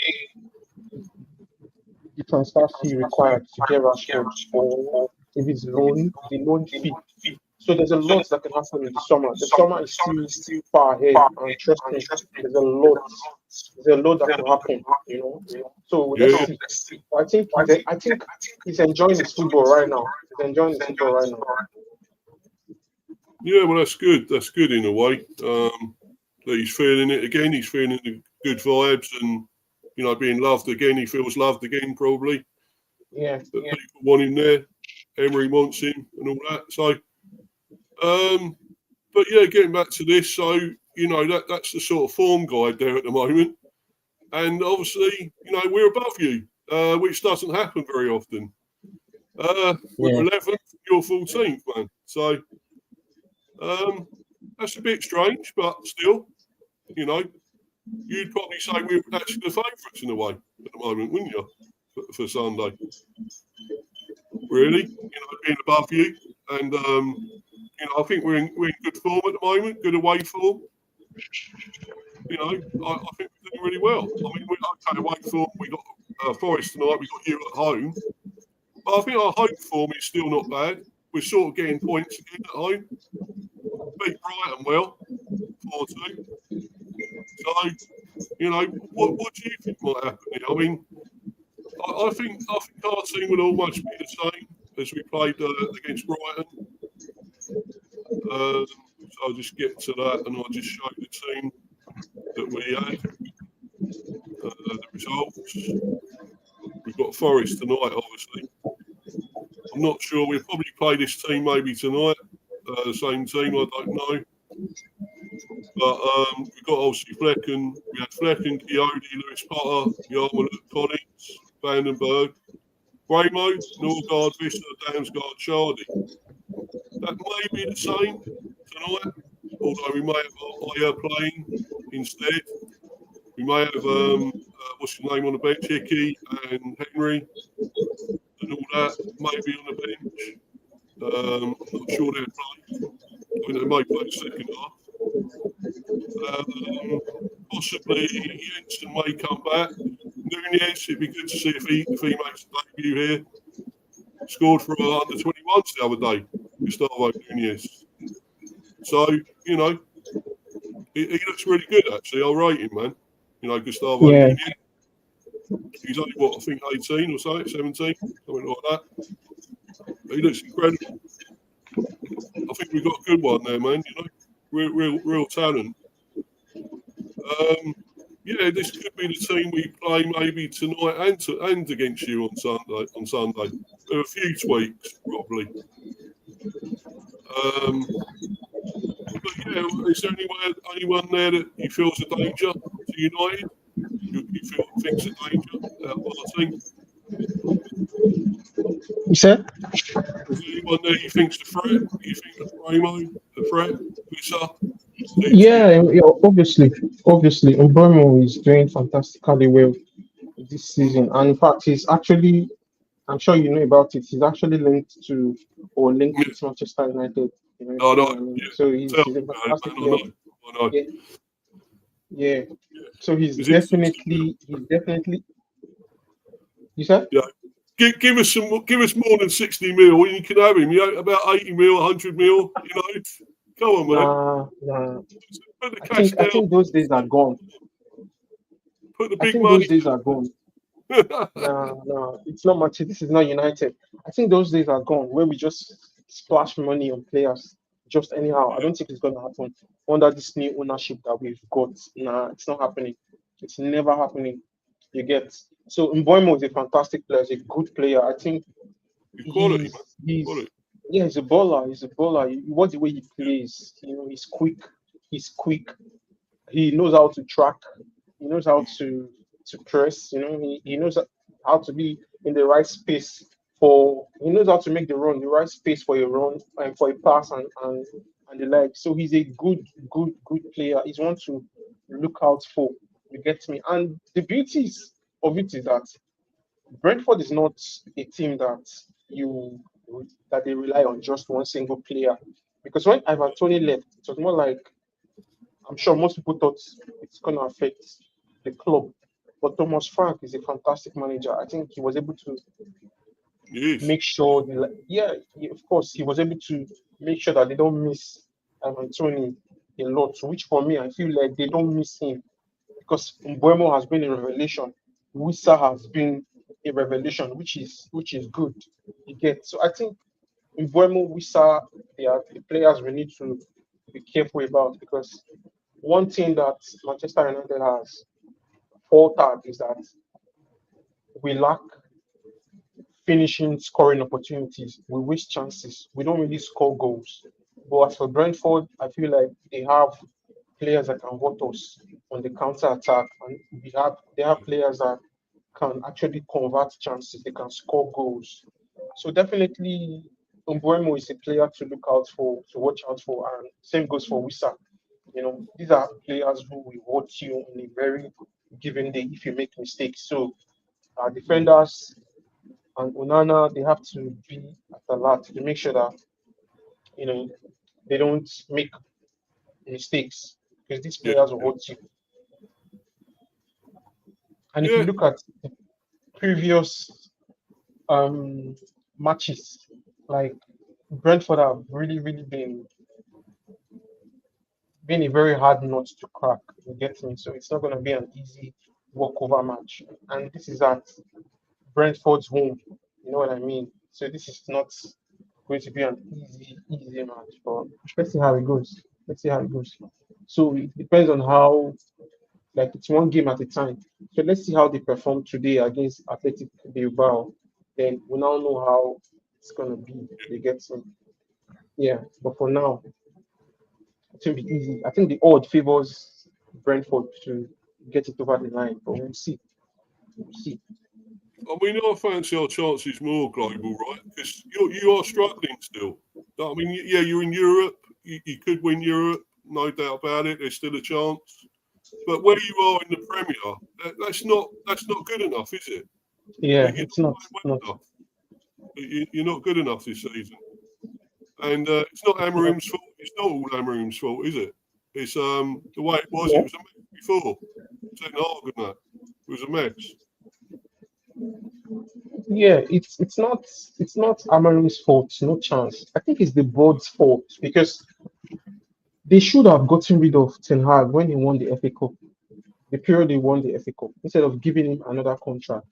the transfer fee required to get Rashford or if it's the loan fee. So there's a lot that can happen in the summer. The summer is still far ahead, and trust me, there's a lot that can happen, you know. So let's see. I think he's enjoying his football right now. Yeah, well, that's good. That's good in a way. That he's feeling it again. He's feeling the good vibes and, you know, being loved again. He feels loved again, probably. Yeah. That people want him there. Emery wants him and all that. So, but yeah, getting back to this. So, you know, that's the sort of form guide there at the moment. And obviously, you know, we're above you, which doesn't happen very often. We're 11th, you're 14th, man. So, that's a bit strange, but still, you know, you'd probably say we're actually the favourites in a way at the moment, wouldn't you, for Sunday? Really, you know, being above you, and you know, I think we're in good form at the moment, good away form. You know, I think we're doing really well. I mean, we're okay away form. We got Forest tonight. We got you at home, but I think our home form is still not bad. We're sort of getting points again at home. Beat Brighton well, 4-2. So, you know, what do you think might happen here? I mean, I think our team will almost be the same as we played against Brighton. So I'll just get to that and I'll just show the team that we had. The results. We've got Forest tonight, obviously. I'm not sure. We'll probably play this team maybe tonight. The same team, I don't know. But we've got obviously Flecken. We had Flecken, Coyote, Lewis Potter, Yarmouth, Collins, Vandenberg, Bramo, Norgard, Vista, Damsgaard, Chardy. That may be the same tonight, although we may have Aya playing instead. We may have, what's his name on the bench, Hickey and Henry and all that, maybe on the bench. I'm not sure they'll play. I mean, they may play the second half. Possibly Jensen may come back. Nunez, it'd be good to see if he makes a debut here. Scored for our under-21s the other day, Gustavo Nunez. So, you know, he looks really good, actually. I'll rate him, man. You know, Gustavo Yeah. Nunez. He's only, what, I think 18 or something, 17, something like that. He looks incredible. I think we've got a good one there, man, you know. Real talent. Yeah, this could be the team we play maybe tonight and against you on Sunday. There are a few tweaks, probably. But yeah, is there anyone there that you feel is a danger to United? You think's a danger out of our team? You said? Is there anyone there you think's a threat? You think that Ramo, a threat? Wissa? Yeah, obviously. Mbeumo is doing fantastically well this season. And in fact, he's actually, I'm sure you know about it, he's actually linked with Manchester United. You know, No, I mean? yeah. So he's a fantastic player. I know. Yeah. So he's Is it definitely, you said? Yeah. Give us more than 60 mil. You can have him. You know, about 80 mil, 100 mil. You know, come on, man. Nah. Put the cash down. I think those days are gone. Put the big money. Those days are gone. No, it's not much. This is not United. I think those days are gone where we just splash money on players just anyhow. I don't think it's going to happen under this new ownership that we've got. Nah, it's not happening. It's never happening. You get. So Mbeumo is a fantastic player. He's a good player. I think Quality, he's quality. yeah, he's a baller. You watch the way he plays. You know, he's quick. He knows how to track. He knows how to press. You know, he knows how to be in the right space he knows how to make the right space for a run and for a pass and the like. So he's a good player. He's one to look out for. You get me? And the beauty of it is that Brentford is not a team that they rely on just one single player. Because when Ivan Toney left, it was more like, I'm sure most people thought it's going to affect the club. But Thomas Frank is a fantastic manager. I think he was able to make sure, of course, he was able to make sure that they don't miss Ivan Toney a lot. Which for me, I feel like they don't miss him because Mbeumo has been a revelation. Wissa has been a revelation, which is good. You get. So I think Mbeumo, Wissa, they are the players we need to be careful about because one thing that Manchester United has faltered is that we lack finishing scoring opportunities. We waste chances. We don't really score goals. But as for Brentford, I feel like they have players that can hurt us on the counter attack, and they have players that can actually convert chances. They can score goals. So definitely, Mbeumo is a player to look out for, to watch out for, and same goes for Wissa. You know, these are players who will hurt you on a very given day if you make mistakes. So our defenders and Onana, they have to be at alert to make sure that they don't make mistakes because these players will hurt you. And if you look at the previous matches, like Brentford have really been a very hard nut to crack. You get me? So it's not going to be an easy walkover match. And this is at Brentford's home. You know what I mean? So this is not going to be an easy match. But let's see how it goes. So it depends on how, like, it's one game at a time. So let's see how they perform today against Athletic Bilbao. Then we now know how it's going to be. They get some. Yeah, but for now, it will be easy. I think the odd favors Brentford to get it over the line, but we'll see. I mean, I fancy our chances more global, right? Because you are struggling still. I mean, yeah, you're in Europe. You could win Europe, no doubt about it. There's still a chance. But where you are in the Premier, that's not good enough, is it? Yeah, it's not. You're not good enough this season. And it's not Amarim's fault. It's not all Amarim's fault, is it? It's the way it was. Yeah. It was a mess before. It was a mess. Yeah, it's not Amarim's fault, no chance. I think it's the board's fault because they should have gotten rid of Ten Hag when he won the FA Cup, the period he won the FA Cup, instead of giving him another contract.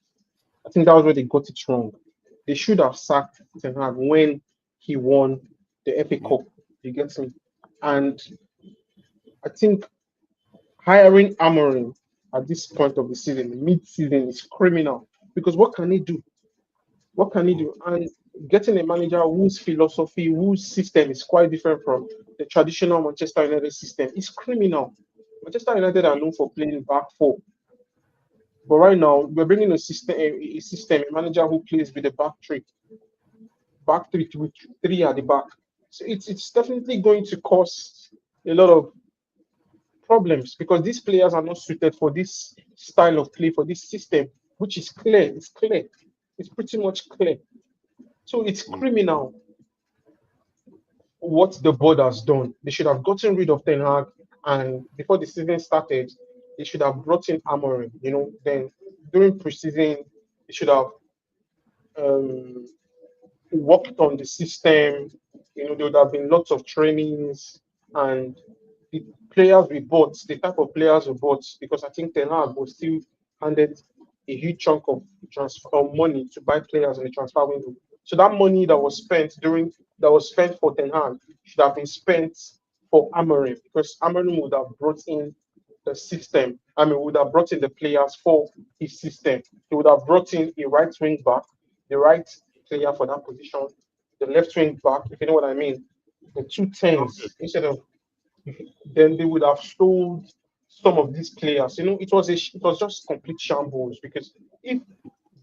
I think that was where they got it wrong. They should have sacked Ten Hag when he won the FA Cup. You get me? And I think hiring Amorim at this point of the season, mid-season, is criminal because what can he do? What can he do? And getting a manager whose philosophy, whose system is quite different from the traditional Manchester United system is criminal. Manchester United are known for playing back four, but right now we're bringing a manager who plays with a back three with three at the back. So it's definitely going to cause a lot of problems because these players are not suited for this style of play, for this system, which is clear. It's clear. It's pretty much clear. So it's criminal what the board has done. They should have gotten rid of Ten Hag, and before the season started, they should have brought in Amorim. Then during preseason, they should have um, worked on the system. There would have been lots of trainings and the players we bought, the type of players we bought, because I think Ten Hag was still handed a huge chunk of transfer money to buy players in the transfer window. So that money that was spent for Ten Hag should have been spent for Amorim because Amorim would have brought in the system. I mean, would have brought in the players for his system. He would have brought in a right wing back, the right player for that position, the left wing back, if you know what I mean, the two tens instead of then they would have sold some of these players. It was just complete shambles because if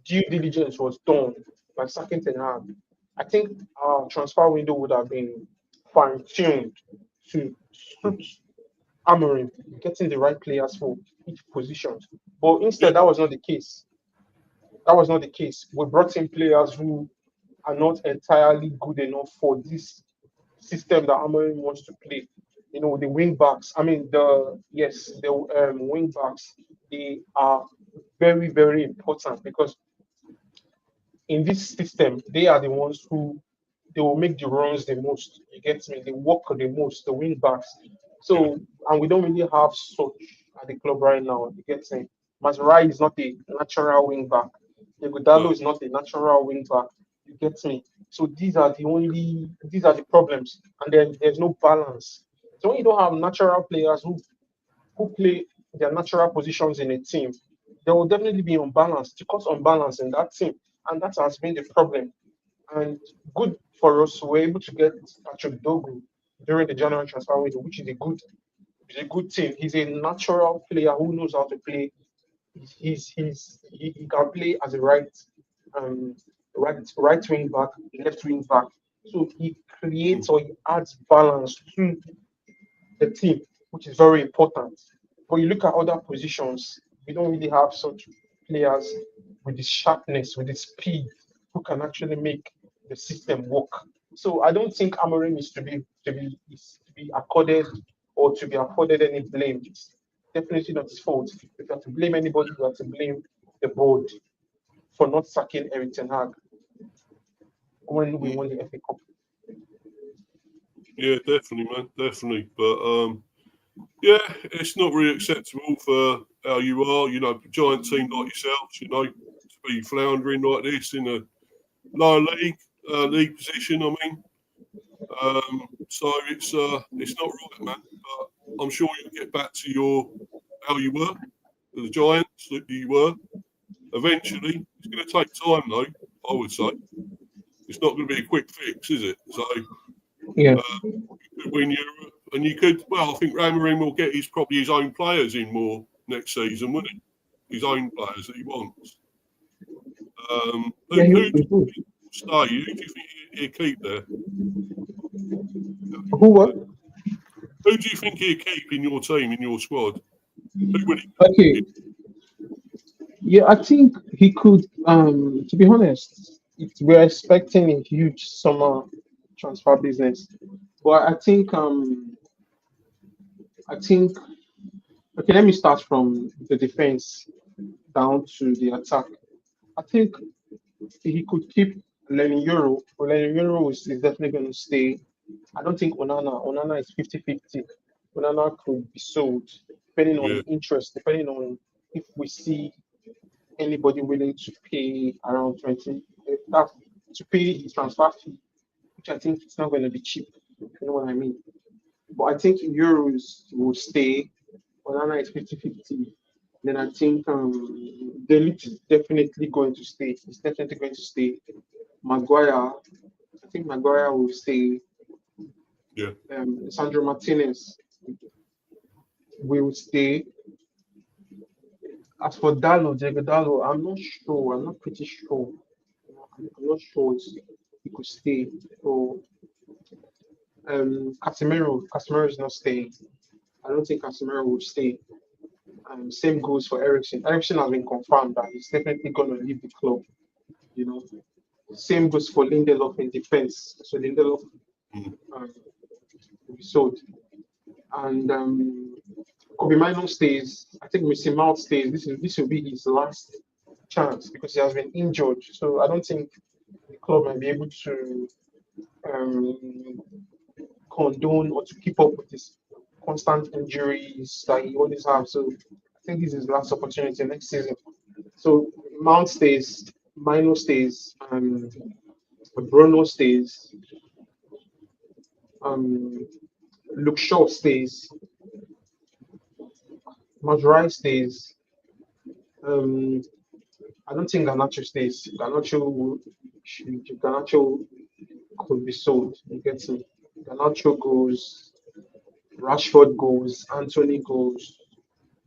due diligence was done, like second Ten Hag, I think our transfer window would have been fine tuned to suit Amorim, getting the right players for each position. But instead, that was not the case. That was not the case. We brought in players who are not entirely good enough for this system that Amorim wants to play. The wing backs. I mean, the wing backs. They are very, very important because in this system, they are the ones who they will make the runs the most. You get me? They work the most, the wing backs. So, and we don't really have such at the club right now. You get me? Mazurai is not a natural wing back. Igudalo is not a natural wing back. You get me? So these are the problems. And then there's no balance. So when you don't have natural players who play their natural positions in a team, there will definitely be unbalance, to cause unbalance in that team. And that has been the problem. And good for us, we're able to get Patrick Dogu during the January transfer window, which is a good thing. He's a natural player who knows how to play. He can play as a um right wing back, left wing back. So he creates or he adds balance to the team, which is very important. But you look at other positions, we don't really have such players with the sharpness, with the speed, who can actually make the system work. So I don't think Amorim is to be accorded or to be afforded any blame. It's definitely not his fault. If you have to blame anybody, you have to blame the board for not sacking Eric Ten Hag when we won the FA Cup. Yeah, definitely, man, definitely. But yeah, it's not really acceptable for how you are. Giant team like yourselves. To be floundering like this in a lower league position. I mean, so it's not right, man. But I'm sure you'll get back to how you were, the Giants that you were. Eventually, it's going to take time, though. I would say it's not going to be a quick fix, is it? So Yeah. you could win Europe, and you could. Well, I think Ramarin will get probably his own players in more next season, wouldn't he? His own players that he wants. Yeah, Who do he would. you stay? Who do you think he'll keep there? Who what? Who do you think he'll keep in your team, in your squad? Who would Okay. he? Yeah, I think he could. To be honest, we're expecting a huge summer transfer business, but I think. Okay, let me start from the defense down to the attack. I think he could keep Lenny Euro. But Lenny Euro is definitely going to stay. I don't think Onana is 50-50. Onana could be sold depending Yeah. on interest, depending on if we see anybody willing to pay around 20, that's to pay his transfer fee, which I think it's not going to be cheap. You know what I mean? But I think Euros will stay. Onana is 50-50. Then I think Delete is definitely going to stay. He's definitely going to stay. Maguire, I think Maguire will stay. Yeah. Sandro Martinez will stay. As for Diego Dallo, I'm not sure. I'm not pretty sure. I'm not sure he could stay. So Casemiro is not staying. I don't think Casemiro will stay. Same goes for Ericsson. Ericsson has been confirmed that he's definitely going to leave the club. You know, same goes for Lindelof in defense. So Lindelof will be sold, and Kobe Mino stays. I think Missy Mount stays. This will be his last chance because he has been injured. So I don't think the club might be able to condone or to keep up with this constant injuries that he always have. So I think this is his last opportunity next season. So Mount stays, Mino stays, Bruno stays, Luke Shaw stays, Madurai stays. I don't think Garnacho stays. Garnacho could be sold. You get me? Garnacho goes, Rashford goes, Anthony goes,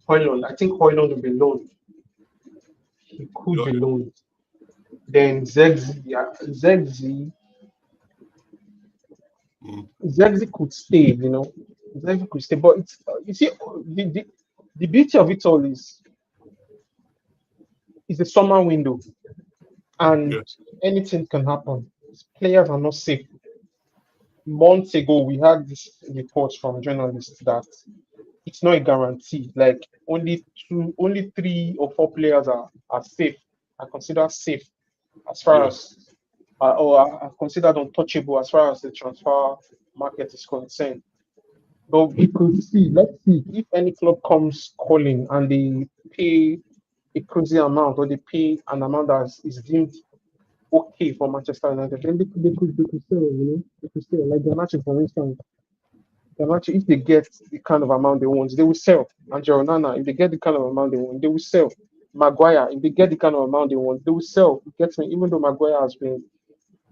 Højlund. I think Højlund will be loaned. He could be loaned. Then Zegzi, Zegzi could stay. You know, Zegzi could stay. But it's you see the beauty of it all is it's a summer window, and anything can happen. Players are not safe. Months ago, we had this report from journalists that it's not a guarantee. Like only 3 or 4 players are safe, are considered safe as far as or are considered untouchable as far as the transfer market is concerned. But we could see, let's see if any club comes calling and they pay a crazy amount or they pay an amount that is deemed okay for Manchester United, then they could sell, you know, they could sell. Like Garnacho, for instance, Garnacho, if they get the kind of amount they want, they will sell. And Onana, if they get the kind of amount they want, they will sell. Maguire, if they get the kind of amount they want, they will sell. It gets me, even though Maguire has been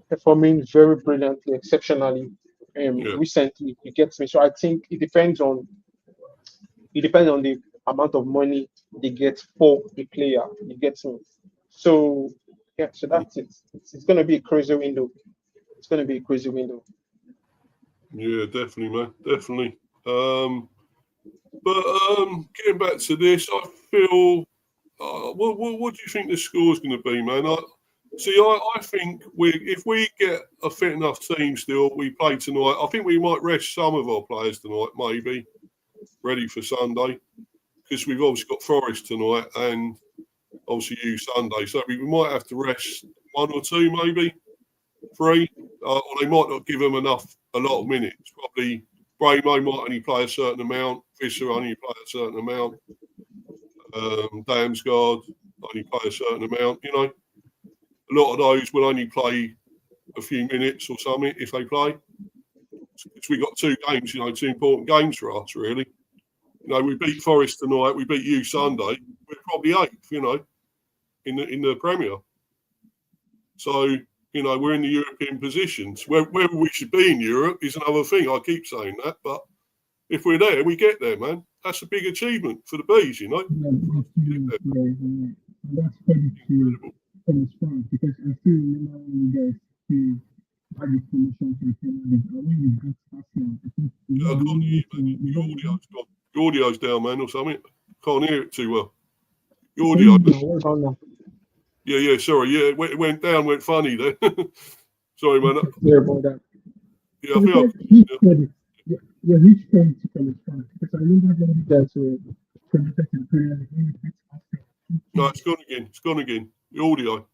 performing very brilliantly, exceptionally recently, it gets me. So I think it depends on the amount of money they get for the player. It gets me. So yeah, so that's it. It's going to be a crazy window. It's going to be a crazy window. Yeah, definitely, man. Definitely. But getting back to this, I feel. What do you think the score's going to be, man? I think if we get a fit enough team still, we play tonight. I think we might rest some of our players tonight, maybe ready for Sunday, because we've obviously got Forest tonight and obviously you Sunday. So we might have to rest 1 or 2, maybe 3, or they might not give them a lot of minutes. Probably Bramo might only play a certain amount, Visser only play a certain amount, Damsgaard only play a certain amount. You know, a lot of those will only play a few minutes or something if they play. Because we got 2 games, 2 important games for us, really. We beat Forest tonight, we beat you Sunday. We're probably 8th, in the Premier. So, we're in the European positions. Whether we should be in Europe is another thing. I keep saying that, but if we're there, we get there, man. That's a big achievement for the Bees, Yeah, that's credit to Thomas Frank, because I still remember when you guys had the promotion to the Premier League. And when you beat Arsenal, I think your audio's down, man, or something. Can't hear it too well. Your audio. Yeah, sorry. Yeah, it went down, went funny there. Sorry, man. Yeah, about that. Yeah, I feel huge credit to Thomas Frank, because I remember when you guys were promoted to the Premier League when you beat Arsenal. No, it's gone again. The audio.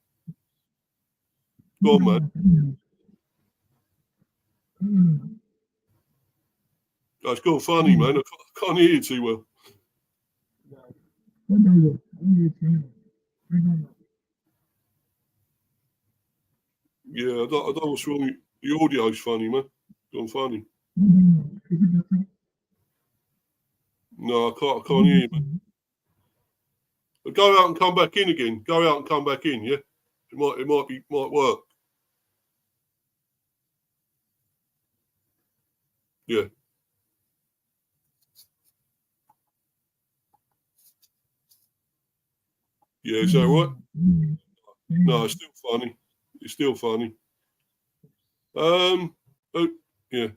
Go on, man. That's gone funny, man. I can't hear you too well. Yeah, I don't know what's wrong. The audio's funny, man. Gone funny. No, I can't hear you, man. But go out and come back in again. Go out and come back in, yeah? It might work. Yeah. Yeah, is that right? No, it's still funny. It's still funny. Oh, yeah.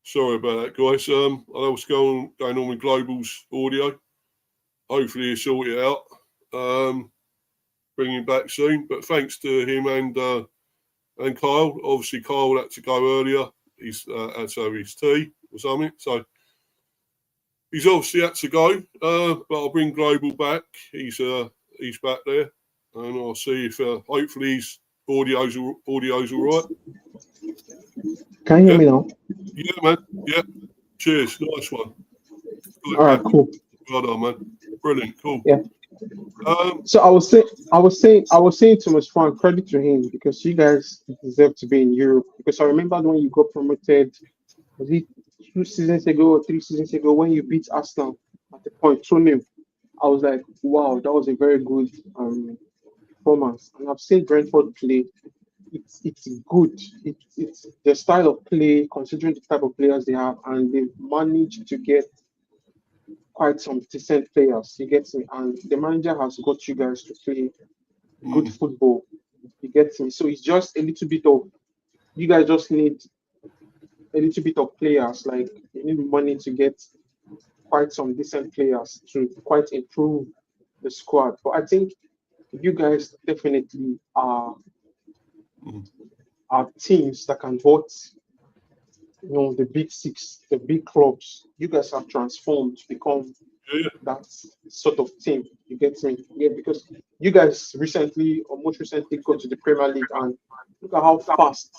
Sorry about that, guys. I know what's going on with Global's audio. Hopefully he'll sort it out. Bring him back soon. But thanks to him and Kyle. Obviously, Kyle had to go earlier. He's had to have his tea or something. So he's obviously had to go. But I'll bring Global back. He's back there, and I'll see if hopefully his audio's all right. Can you hear me now? Yeah, man. Yeah. Cheers. Nice one. All right, cool. Well done, man. Brilliant. Cool. Yeah. So I was saying to Musfan, credit to him because you guys deserve to be in Europe. Because I remember when you got promoted, was it 2 seasons ago or 3 seasons ago when you beat Arsenal at the point 2-0. I was like, wow, that was a very good performance. And I've seen Brentford play. It's good. It's the style of play, considering the type of players they have, and they've managed to get quite some decent players. You get me? And the manager has got you guys to play good football. You get me? So it's just a little bit of you guys just need a little bit of players. Like you need money to get quite some decent players to quite improve the squad. But I think you guys definitely are teams that can vote. The big six, the big clubs. You guys have transformed to become that sort of team. You get me? Yeah, because you guys recently, or most recently, got to the Premier League, and look at how fast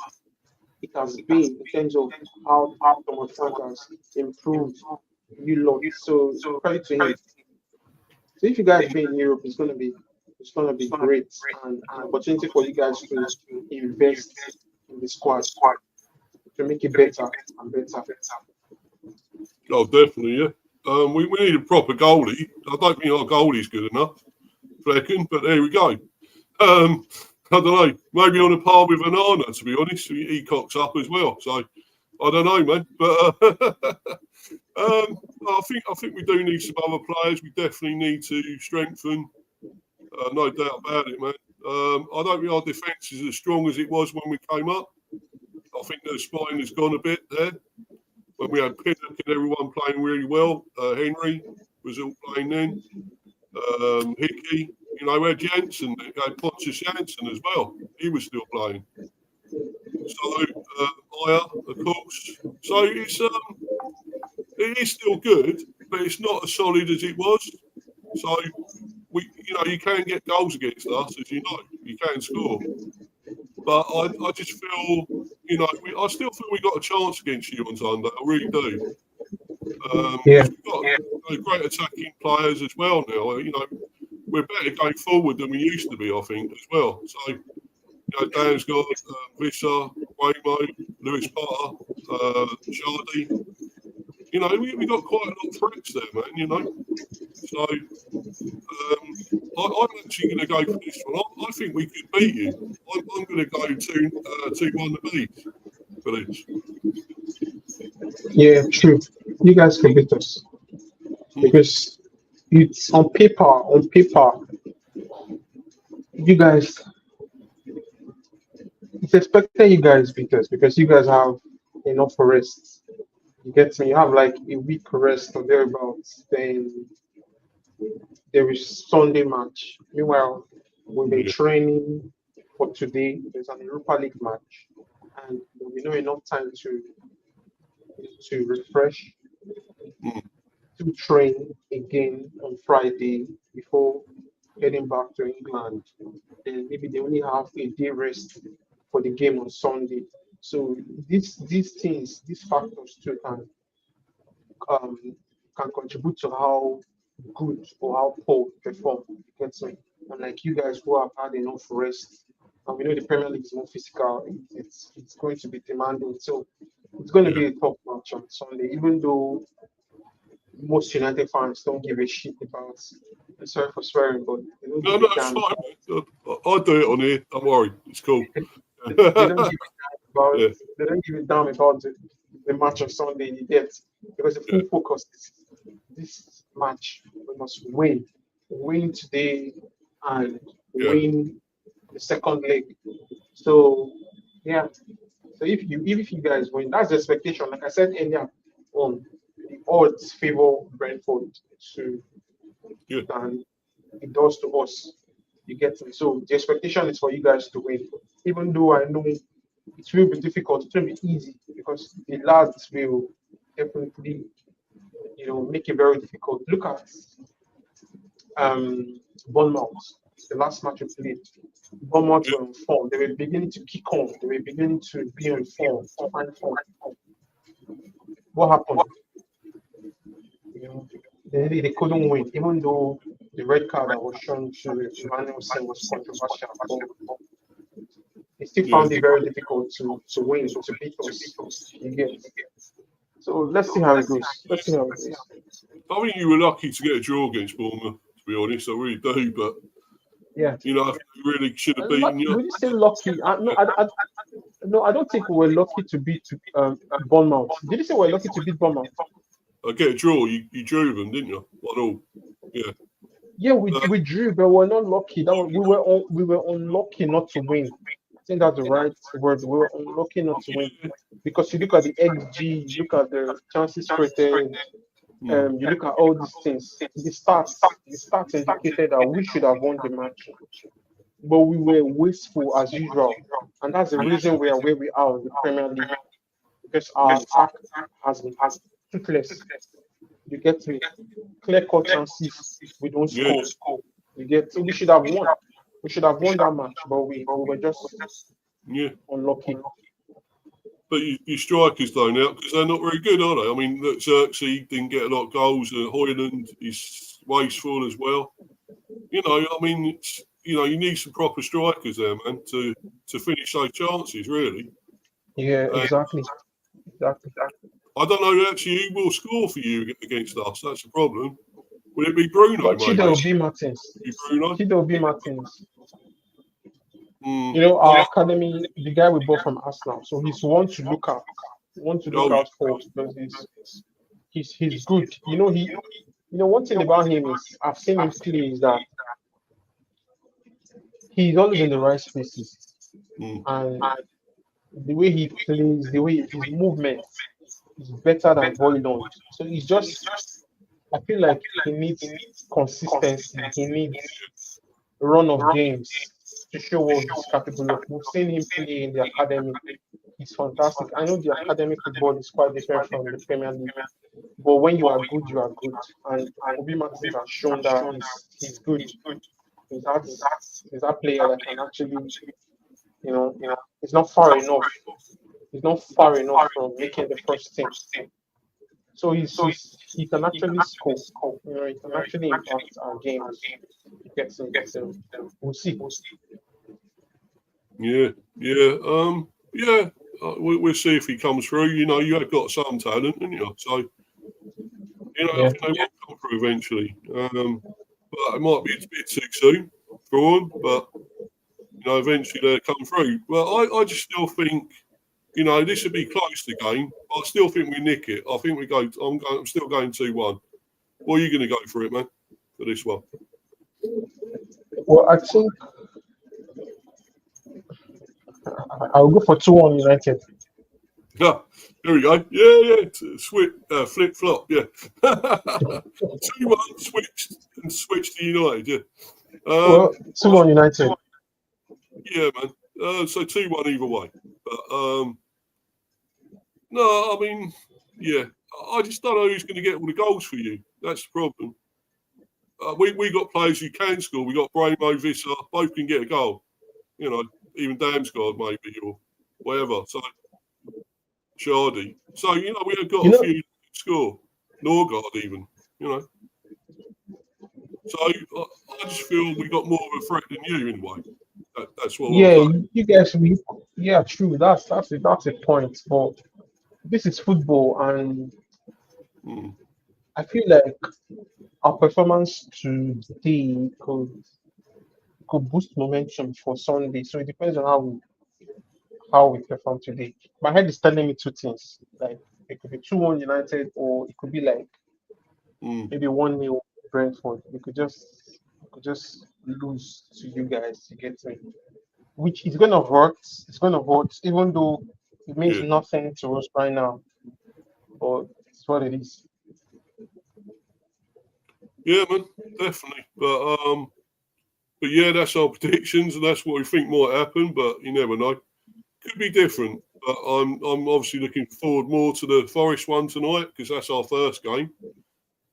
it has been in terms of how Thomas Frank has improved you lot. So credit to him. So if you guys be in Europe, it's gonna be great and an opportunity for you guys to invest in the squad to make it better and better. Oh, definitely, yeah. We need a proper goalie. I don't think our goalie's good enough, reckon, but there we go. I don't know. Maybe on a par with Anana, to be honest. He cocks up as well. So I don't know, man. But I think we do need some other players. We definitely need to strengthen. No doubt about it, man. I don't think our defence is as strong as it was when we came up. I think the spine has gone a bit there. When we had Pinnock and everyone playing really well, Henry was all playing then. Hickey, we had Jansen, Pontus Jansen as well. He was still playing. So Meyer, of course. So it is still good, but it's not as solid as it was. So you can get goals against us, as you know. You can score. But I just feel, I still feel we got a chance against you on Sunday. I really do. We've got great attacking players as well now. We're better going forward than we used to be, I think, as well. So, Dan's got Visser, Waymo, Lewis Potter, Shardy. We got quite a lot of threats there, man, So, I'm actually going to go for this one. I think we could beat you. I'm going to go 2-1 to beat for this. Yeah, true. You guys can beat us because it's on paper. On paper, you guys. It's expected you guys beat us because you guys have enough rest. You get me? You have like a week rest or thereabouts. Then there is Sunday match. Meanwhile, we've been training for today. There's an Europa League match, and there'll be not enough time to refresh, to train again on Friday before heading back to England then maybe they only have a day rest for the game on Sunday. So these things, these factors too um, can contribute to how good or how poor you perform. You get me? And like you guys who have had enough rest, and we know the Premier League is more physical. It's going to be demanding. So it's going to Yeah. be a tough match on Sunday, even though most United fans don't give a shit about. Sorry for swearing, but they don't No, give no, a it's damn. fine. Mate. I'll do it on here. Don't worry. It's cool. They don't give a damn about. Yeah. They don't give a damn about the match on Sunday. You get, because the full focus is this match. We must win today, and Yeah. win the second leg. So yeah. So if you guys win, that's the expectation. Like I said earlier, the odds favor Brentford to Yeah. than it does to us. You get me? So the expectation is for you guys to win. Even though I know it will be difficult, it will be easy because the lads will definitely, make it very difficult. Look at Bournemouth, the last match we played. Bournemouth were on form. They were beginning to kick on. They were beginning to be on form, to find form. What happened? They couldn't win, even though the red card that was shown to Emmanuelson was controversial. But they still Yeah. found it very difficult to win, to beat us. You get. So let's see how it goes. Let's see how it goes. I think you were lucky to get a draw against Bournemouth, to be honest. I really do. But, Yeah. you really should have beaten you. Would you say lucky? No, I don't think we were lucky to beat Bournemouth. Did you say we were lucky to beat Bournemouth? I get a draw. You drew them, didn't you? 1-1. Yeah. Yeah, we drew, but we're not lucky. We were unlucky not to win. I think that's the right word. We were unlucky not to win because you look at the XG, you look at the chances created, you look at all these things. The stats indicated that we should have won the match, but we were wasteful as usual, and that's the reason we are where we are in the Premier League because our attack has been toothless. You get me? Clear-cut chances, we don't Yeah. score. You get, so we should have won. We should have won that match, but we were just unlucky. But your strikers don't out because they're not very good, are they? I mean, look, Xerxes didn't get a lot of goals. Hoyland is wasteful as well. I mean, it's, you need some proper strikers there, man, to finish those chances, really. Yeah, exactly. I don't know actually who will score for you against us. That's the problem. Will it be Bruno, But maybe? Chido B. Martins. Bruno? Chido B. Martins. Mm. Our academy, the guy we bought from Arsenal. So he's one to look at. Out for because he's good. One thing about him is I've seen him play is that he's always in the right spaces. And the way he plays, the way his movement is better than Voidon. So he's just, I feel like he needs consistency. He needs a run of games to show what he's capable of. We've seen him play in the academy. He's fantastic. I know the academy football is quite different from the Premier League. But when you are good, you are good. And Obi Martins has shown that he's good. He's that player that can actually, he's not far enough. He's not far enough from making the first team. So he can actually score. He can actually impact our games. He gets him. We'll see. Yeah. We'll see if he comes through. You have got some talent, haven't you? So, I think they will come through eventually. But it might be a bit too soon for them. But eventually they'll come through. Well, I just still think. This would be close to the game, but I still think we nick it. I think we go. I'm still going 2-1. What are you going to go for it, man? For this one? Well, I think I'll go for 2-1 United. Yeah, there we go. Yeah. Flip flop. Yeah. 2-1 switched to United. Yeah. 2-1 United. Yeah, man. So 2-1 either way. But no, I mean, yeah. I just don't know who's going to get all the goals for you. That's the problem. we got players who can score. We got Bramo, Visser, both can get a goal. You know, even Damsgaard maybe or whatever. So Shardy. So you know, we have got You a know, few who can score. Norgard even. You know. So I just feel we got more of a threat than you in a way. That's what I'm yeah, saying. you guys, yeah, true. That's a point. But this is football, and Mm. I feel like our performance today could boost momentum for Sunday. So it depends on how we perform today. My head is telling me two things. Like it could be 2-1 United, or it could be like Mm. maybe 1-0 Brentford. We could just lose to you guys. You get me? Which is gonna hurt. It's gonna hurt, even though it means Yeah. nothing to us right now. But it's what it is. Yeah, man, definitely. But yeah, that's our predictions, and that's what we think might happen. But you never know. Could be different. But I'm obviously looking forward more to the Forest one tonight because that's our first game,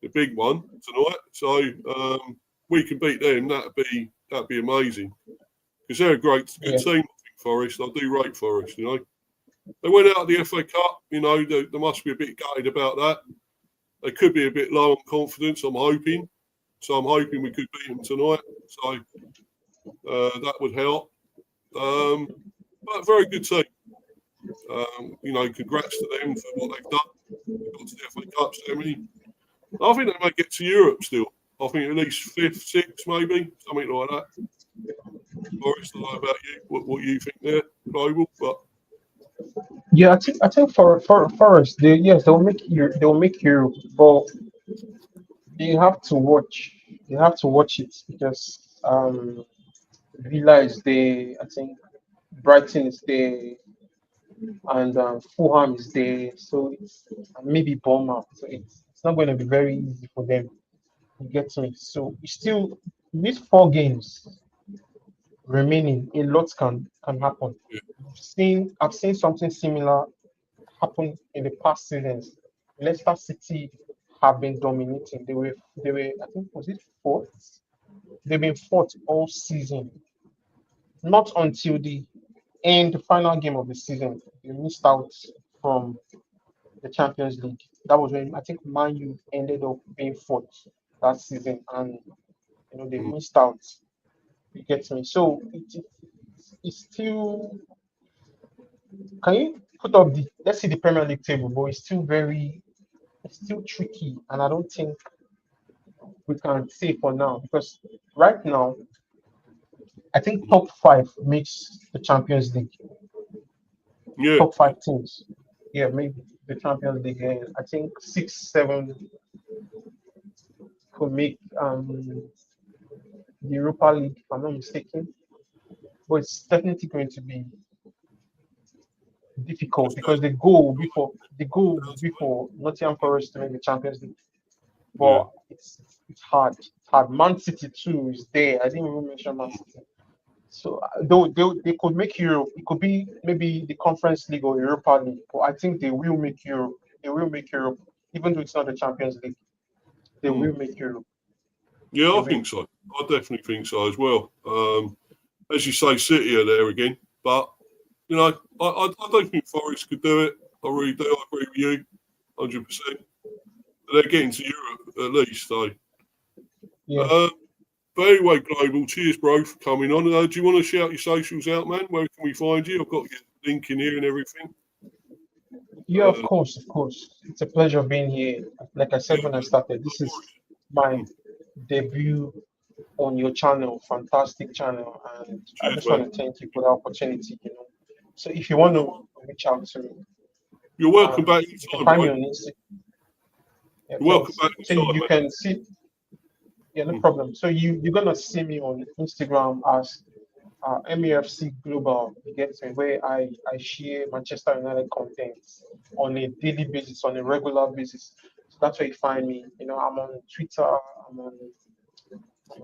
the big one tonight. So we can beat them. That'd be amazing because they're a good Yeah, team. I think Forest. I do rate Forest. You know, they went out of the FA Cup. You know, they must be a bit gutted about that. They could be a bit low on confidence. I'm hoping. So I'm hoping we could beat them tonight. So that would help. But very good team. You know, congrats to them for what they've done. They got to the FA Cup semi. I think they might get to Europe still. I think at least fifth, sixth, maybe something like that. Boris, I don't know about you. What you think there, global? But yeah. I think for Forest, they'll make Europe, but you have to watch. You have to watch it because Villa is there. I think Brighton is there, and Fulham is there. So it's and maybe Bournemouth. So it's not going to be very easy for them. You get me? So it's still these 4 games remaining. A lot can happen. yeah, I've seen something similar happen in the past seasons. Leicester City have been dominating. They were I think was it fourth? They've been fourth all season. Not until the final game of the season, they missed out from the Champions League. That was when I think Man U ended up being fourth that season, and they mm, missed out. You get me? So it's still. Can you put up the let's see the Premier League table, but it's still tricky, and I don't think we can say for now because right now I think top five makes the Champions League. yeah, Top five teams, yeah, maybe the Champions League. And I think 6, 7 could make the Europa League, if I'm not mistaken. But it's definitely going to be difficult just because the goal before Nottingham Forest to make the Champions League. yeah, But it's hard. It's hard. Man City too is there. I didn't even mention Man City. So though they could make Europe, it could be maybe the Conference League or Europa League. But I think they will make Europe. They will make Europe, even though it's not the Champions League. They mm. will make Europe. Yeah. They I will. think so. I definitely think so as well. As you say, City are there again, but you know, I don't think Forest could do it. I really do. I agree with you, 100%. They're getting to Europe at least, so. Yeah. Uh, But anyway, Global, cheers, bro, for coming on. Do you want to shout your socials out, man? Where can we find you? I've got your link in here and everything. Yeah, of course, of course. It's a pleasure being here. Like I Yeah, said when I man, started, no this is worries. my Mm, debut on your channel, fantastic channel, and I cheers, just man. want to thank you for the opportunity. So if you Yeah, want no to worries. reach out to me, You're welcome back you can anytime, find me bro. on Instagram. Yeah, You're welcome thanks. back So anytime, you man. can see, yeah, no Mm, problem. So you're gonna see me on Instagram as MEFC Global. You get me where I share Manchester United content on a daily basis, on a regular basis. So that's where you find me. I'm on Twitter, I'm on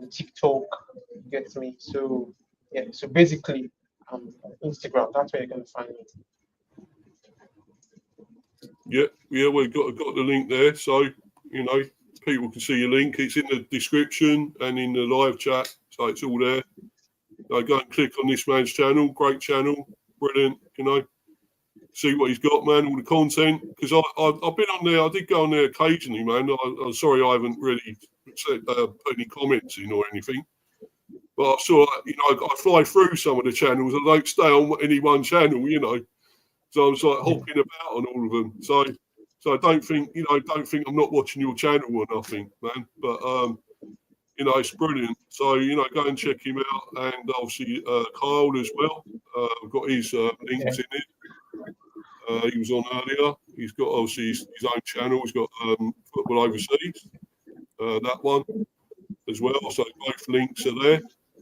TikTok. You get me. So yeah. So basically, on Instagram. That's where you're gonna find me. yeah, we've got the link there. So, you know, people can see your link. It's in the description and in the live chat, so it's all there. Go and click on this man's channel. Great channel, brilliant. See what he's got, man. All the content, because I've been on there. I did go on there occasionally, man. I'm sorry I haven't really put any comments in or anything. But I saw, I fly through some of the channels. I don't stay on any one channel, So I was like hopping about on all of them. So I don't think, I'm not watching your channel or nothing, man. But it's brilliant. So go and check him out, and obviously Kyle as well. I've got his links in it. He was on earlier. He's got obviously his own channel. He's got Football Overseas, that one as well. So both links are there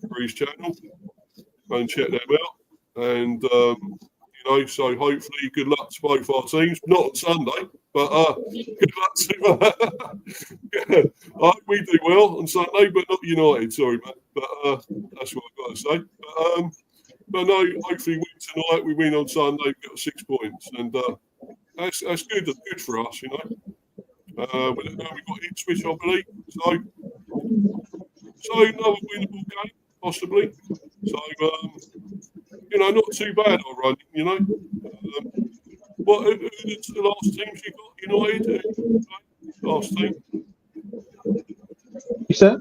for his channel. Go and check them out. And so hopefully good luck to both our teams. Not on Sunday, but good luck to we do well on Sunday, but not United. Sorry, mate. But that's what I've got to say. But no, hopefully win tonight. We win on Sunday. We've got 6 points, and that's good. That's good for us, We've got Ipswich, I believe. So another winnable game, possibly. So not too bad, I run. What who the last teams you got? United, last team. You said?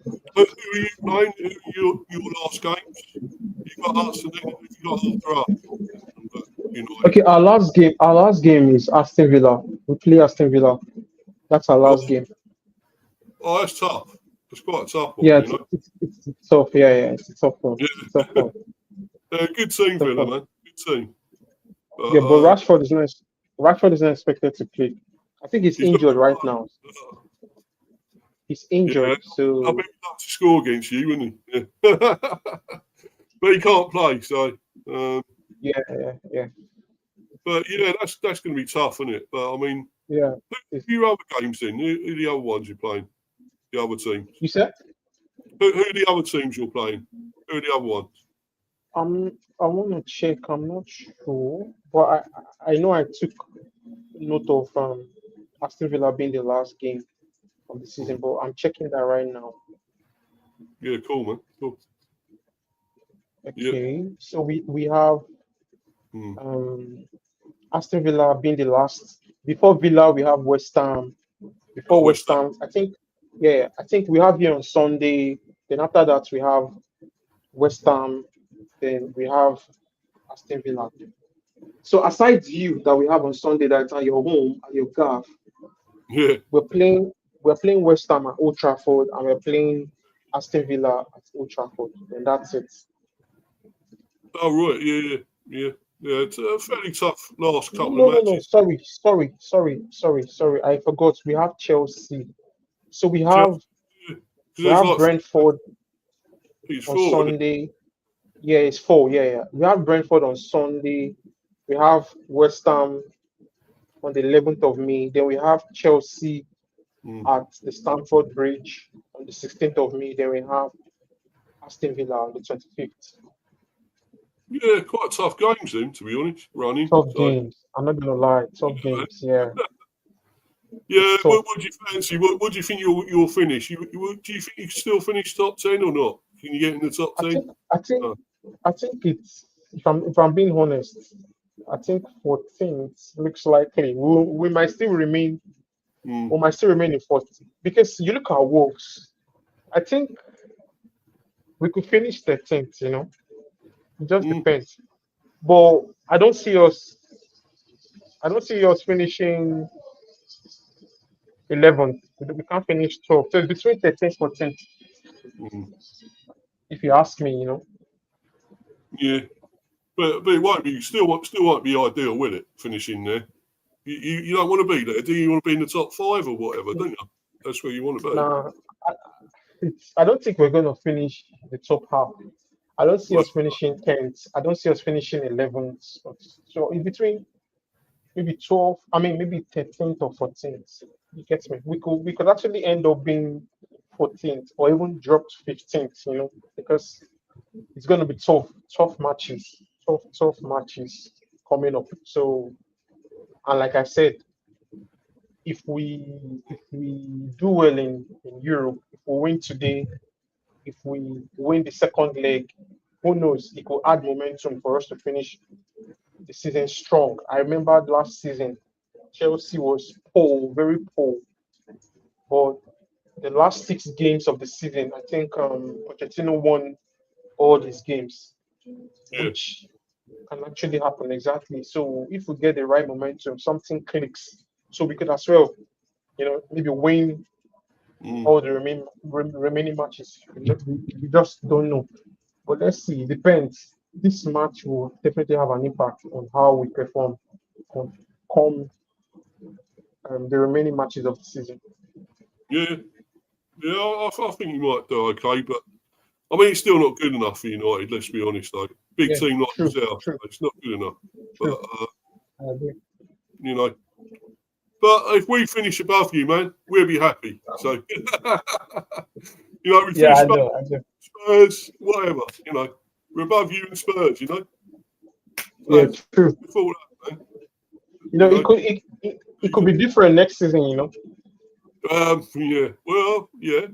Who are you playing? Who your last games? You got us, and then you got after us. Okay, our last game is Aston Villa. We play Aston Villa. That's our last game. Oh, that's tough. It's quite a tough one. Yeah, it's tough. Yeah, it's a tough one. Yeah. It's a tough one. Good team, Villa, man. Good team. But Rashford is not expected to play. I think he's injured right now. He's injured, so I bet he'd love to score against you, wouldn't he? Yeah. But he can't play, so yeah. But yeah, that's going to be tough, isn't it? But I mean, yeah. Who are your other games then? Who are the other ones you're playing? The other teams. You said? Who are the other teams you're playing? Who are the other ones? I want to check. I'm not sure, but I know I took note of Aston Villa being the last game of the season, but I'm checking that right now. Yeah, cool, man. Cool. Okay, so we have Aston Villa being the last. Before Villa, we have West Ham. Before West Ham, I think we have here on Sunday. Then after that, we have West Ham. Then we have Aston Villa. So aside you that we have on Sunday, that's at your home, at your gaff, we're playing West Ham at Old Trafford, and we're playing Aston Villa at Old Trafford, and that's it. Oh right, yeah. It's a fairly tough last couple of matches. No, sorry. I forgot. We have Chelsea. So we have Brentford on Sunday. Yeah, it's 4. Yeah. We have Brentford on Sunday. We have West Ham on the 11th of May. Then we have Chelsea at the Stamford Bridge on the 16th of May. Then we have Aston Villa on the 25th. Yeah, quite tough games then, to be honest. Running tough games. I'm not gonna lie, tough games. Yeah. Yeah. What do you fancy? What do you think you'll finish? Do you think you can still finish top 10 or not? Can you get in the top 10? I think it's. If I'm being honest, I think 14th looks likely. We might still remain. We might still remain in 14th because you look at Wolves. I think we could finish 13th. It just depends. But I don't see us finishing 11th. We can't finish 12th. So it's between 13th and 14th. If you ask me, Yeah, but it won't be. Still won't be ideal, will it? Finishing there. You don't want to be there, do you? You want to be in the top 5 or whatever, don't you? That's where you want to be. Nah, I don't think we're going to finish the top half. I don't see us finishing 10th. I don't see us finishing 11th. So in between, maybe 12. I mean, maybe 13th or 14th. You get me? We could actually end up being 14th or even drop to 15th. Because it's going to be tough matches coming up. So, and like I said, if we do well in Europe, if we win today, if we win the second leg, who knows? It could add momentum for us to finish the season strong. I remember last season, Chelsea was poor, very poor, but the last 6 games of the season, I think Pochettino won all these games, Yeah. which can actually happen exactly. So if we get the right momentum, something clicks. So we could as well, maybe win all the remaining matches. We just don't know. But let's see. It depends. This match will definitely have an impact on how we perform on come the remaining matches of the season. Yeah. Yeah, I think you might do okay, but I mean, it's still not good enough for United, let's be honest, though. Big Yeah, team like true, yourself, true. it's not good enough. True. But, I agree. you know, but if we finish above you, man, we'll be happy. So, we Yeah, finish I above know. I know. Spurs, whatever, we're above you and Spurs, So, Yeah, true. before that, man. It could be different next season. Yeah, well, yeah,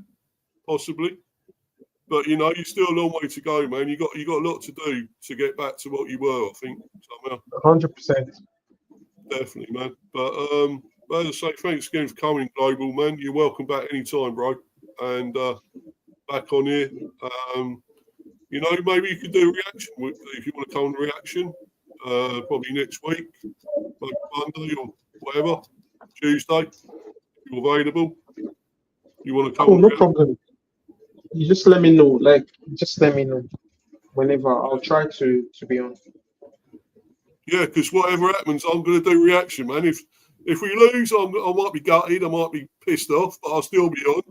possibly. But you're still a long way to go, man. You got a lot to do to get back to what you were. I think somehow. 100%. Definitely, man. But as I say, thanks again for coming, Global, man. You're welcome back anytime, bro. And back on here. Maybe you could do a reaction if you want to come on a reaction. Probably next week, maybe Monday or whatever, Tuesday. If you're available. You want to come Cool, on no reaction? problem. You just let me know. Just let me know whenever. I'll try to be on. Yeah, because whatever happens, I'm going to do reaction, man. If we lose, I might be gutted, I might be pissed off, but I'll still be on,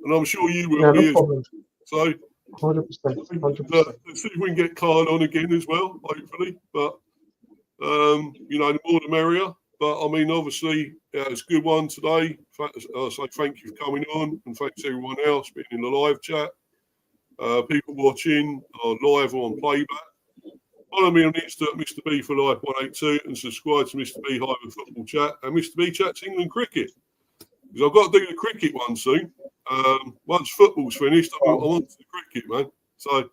and I'm sure you will Yeah, be. no problem. So, 100%. 100%. let's see if we can get Kyle on again as well, hopefully. But the more the merrier. But I mean, obviously, it's a good one today. So thank you for coming on, and thanks to everyone else being in the live chat. People watching live or on playback. Follow me on Insta at Mr. B for Life 182 and subscribe to Mr. B Hyper Football Chat and Mr. B Chats England Cricket. Because I've got to do the cricket one soon. Once football's finished, I want to the cricket, man. So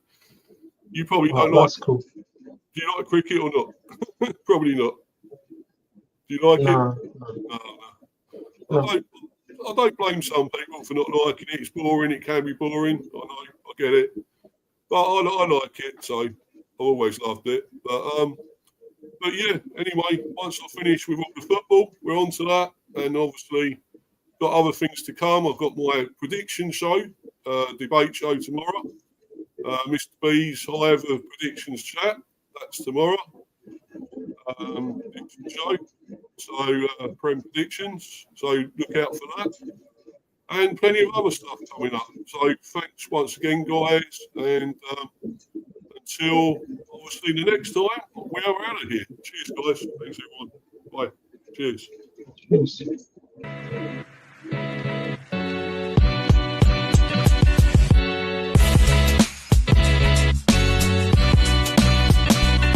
you probably don't like That's cool. Do you like cricket or not? Probably not. Do you like Nah. it? No. I don't blame some people for not liking it. It's boring. It can be boring. I know. I get it. But I like it, so I've always loved it. But yeah, anyway, once I finish with all the football, we're on to that. And obviously, got other things to come. I've got my prediction show, debate show tomorrow. Mr. B's Hive of Predictions Chat. That's tomorrow. Prediction show. So, Prem Predictions. So, look out for that. And plenty of other stuff coming up. So, thanks once again, guys. And until obviously the next time, we are out of here. Cheers, guys. Thanks, everyone. Bye. Cheers. Cheers.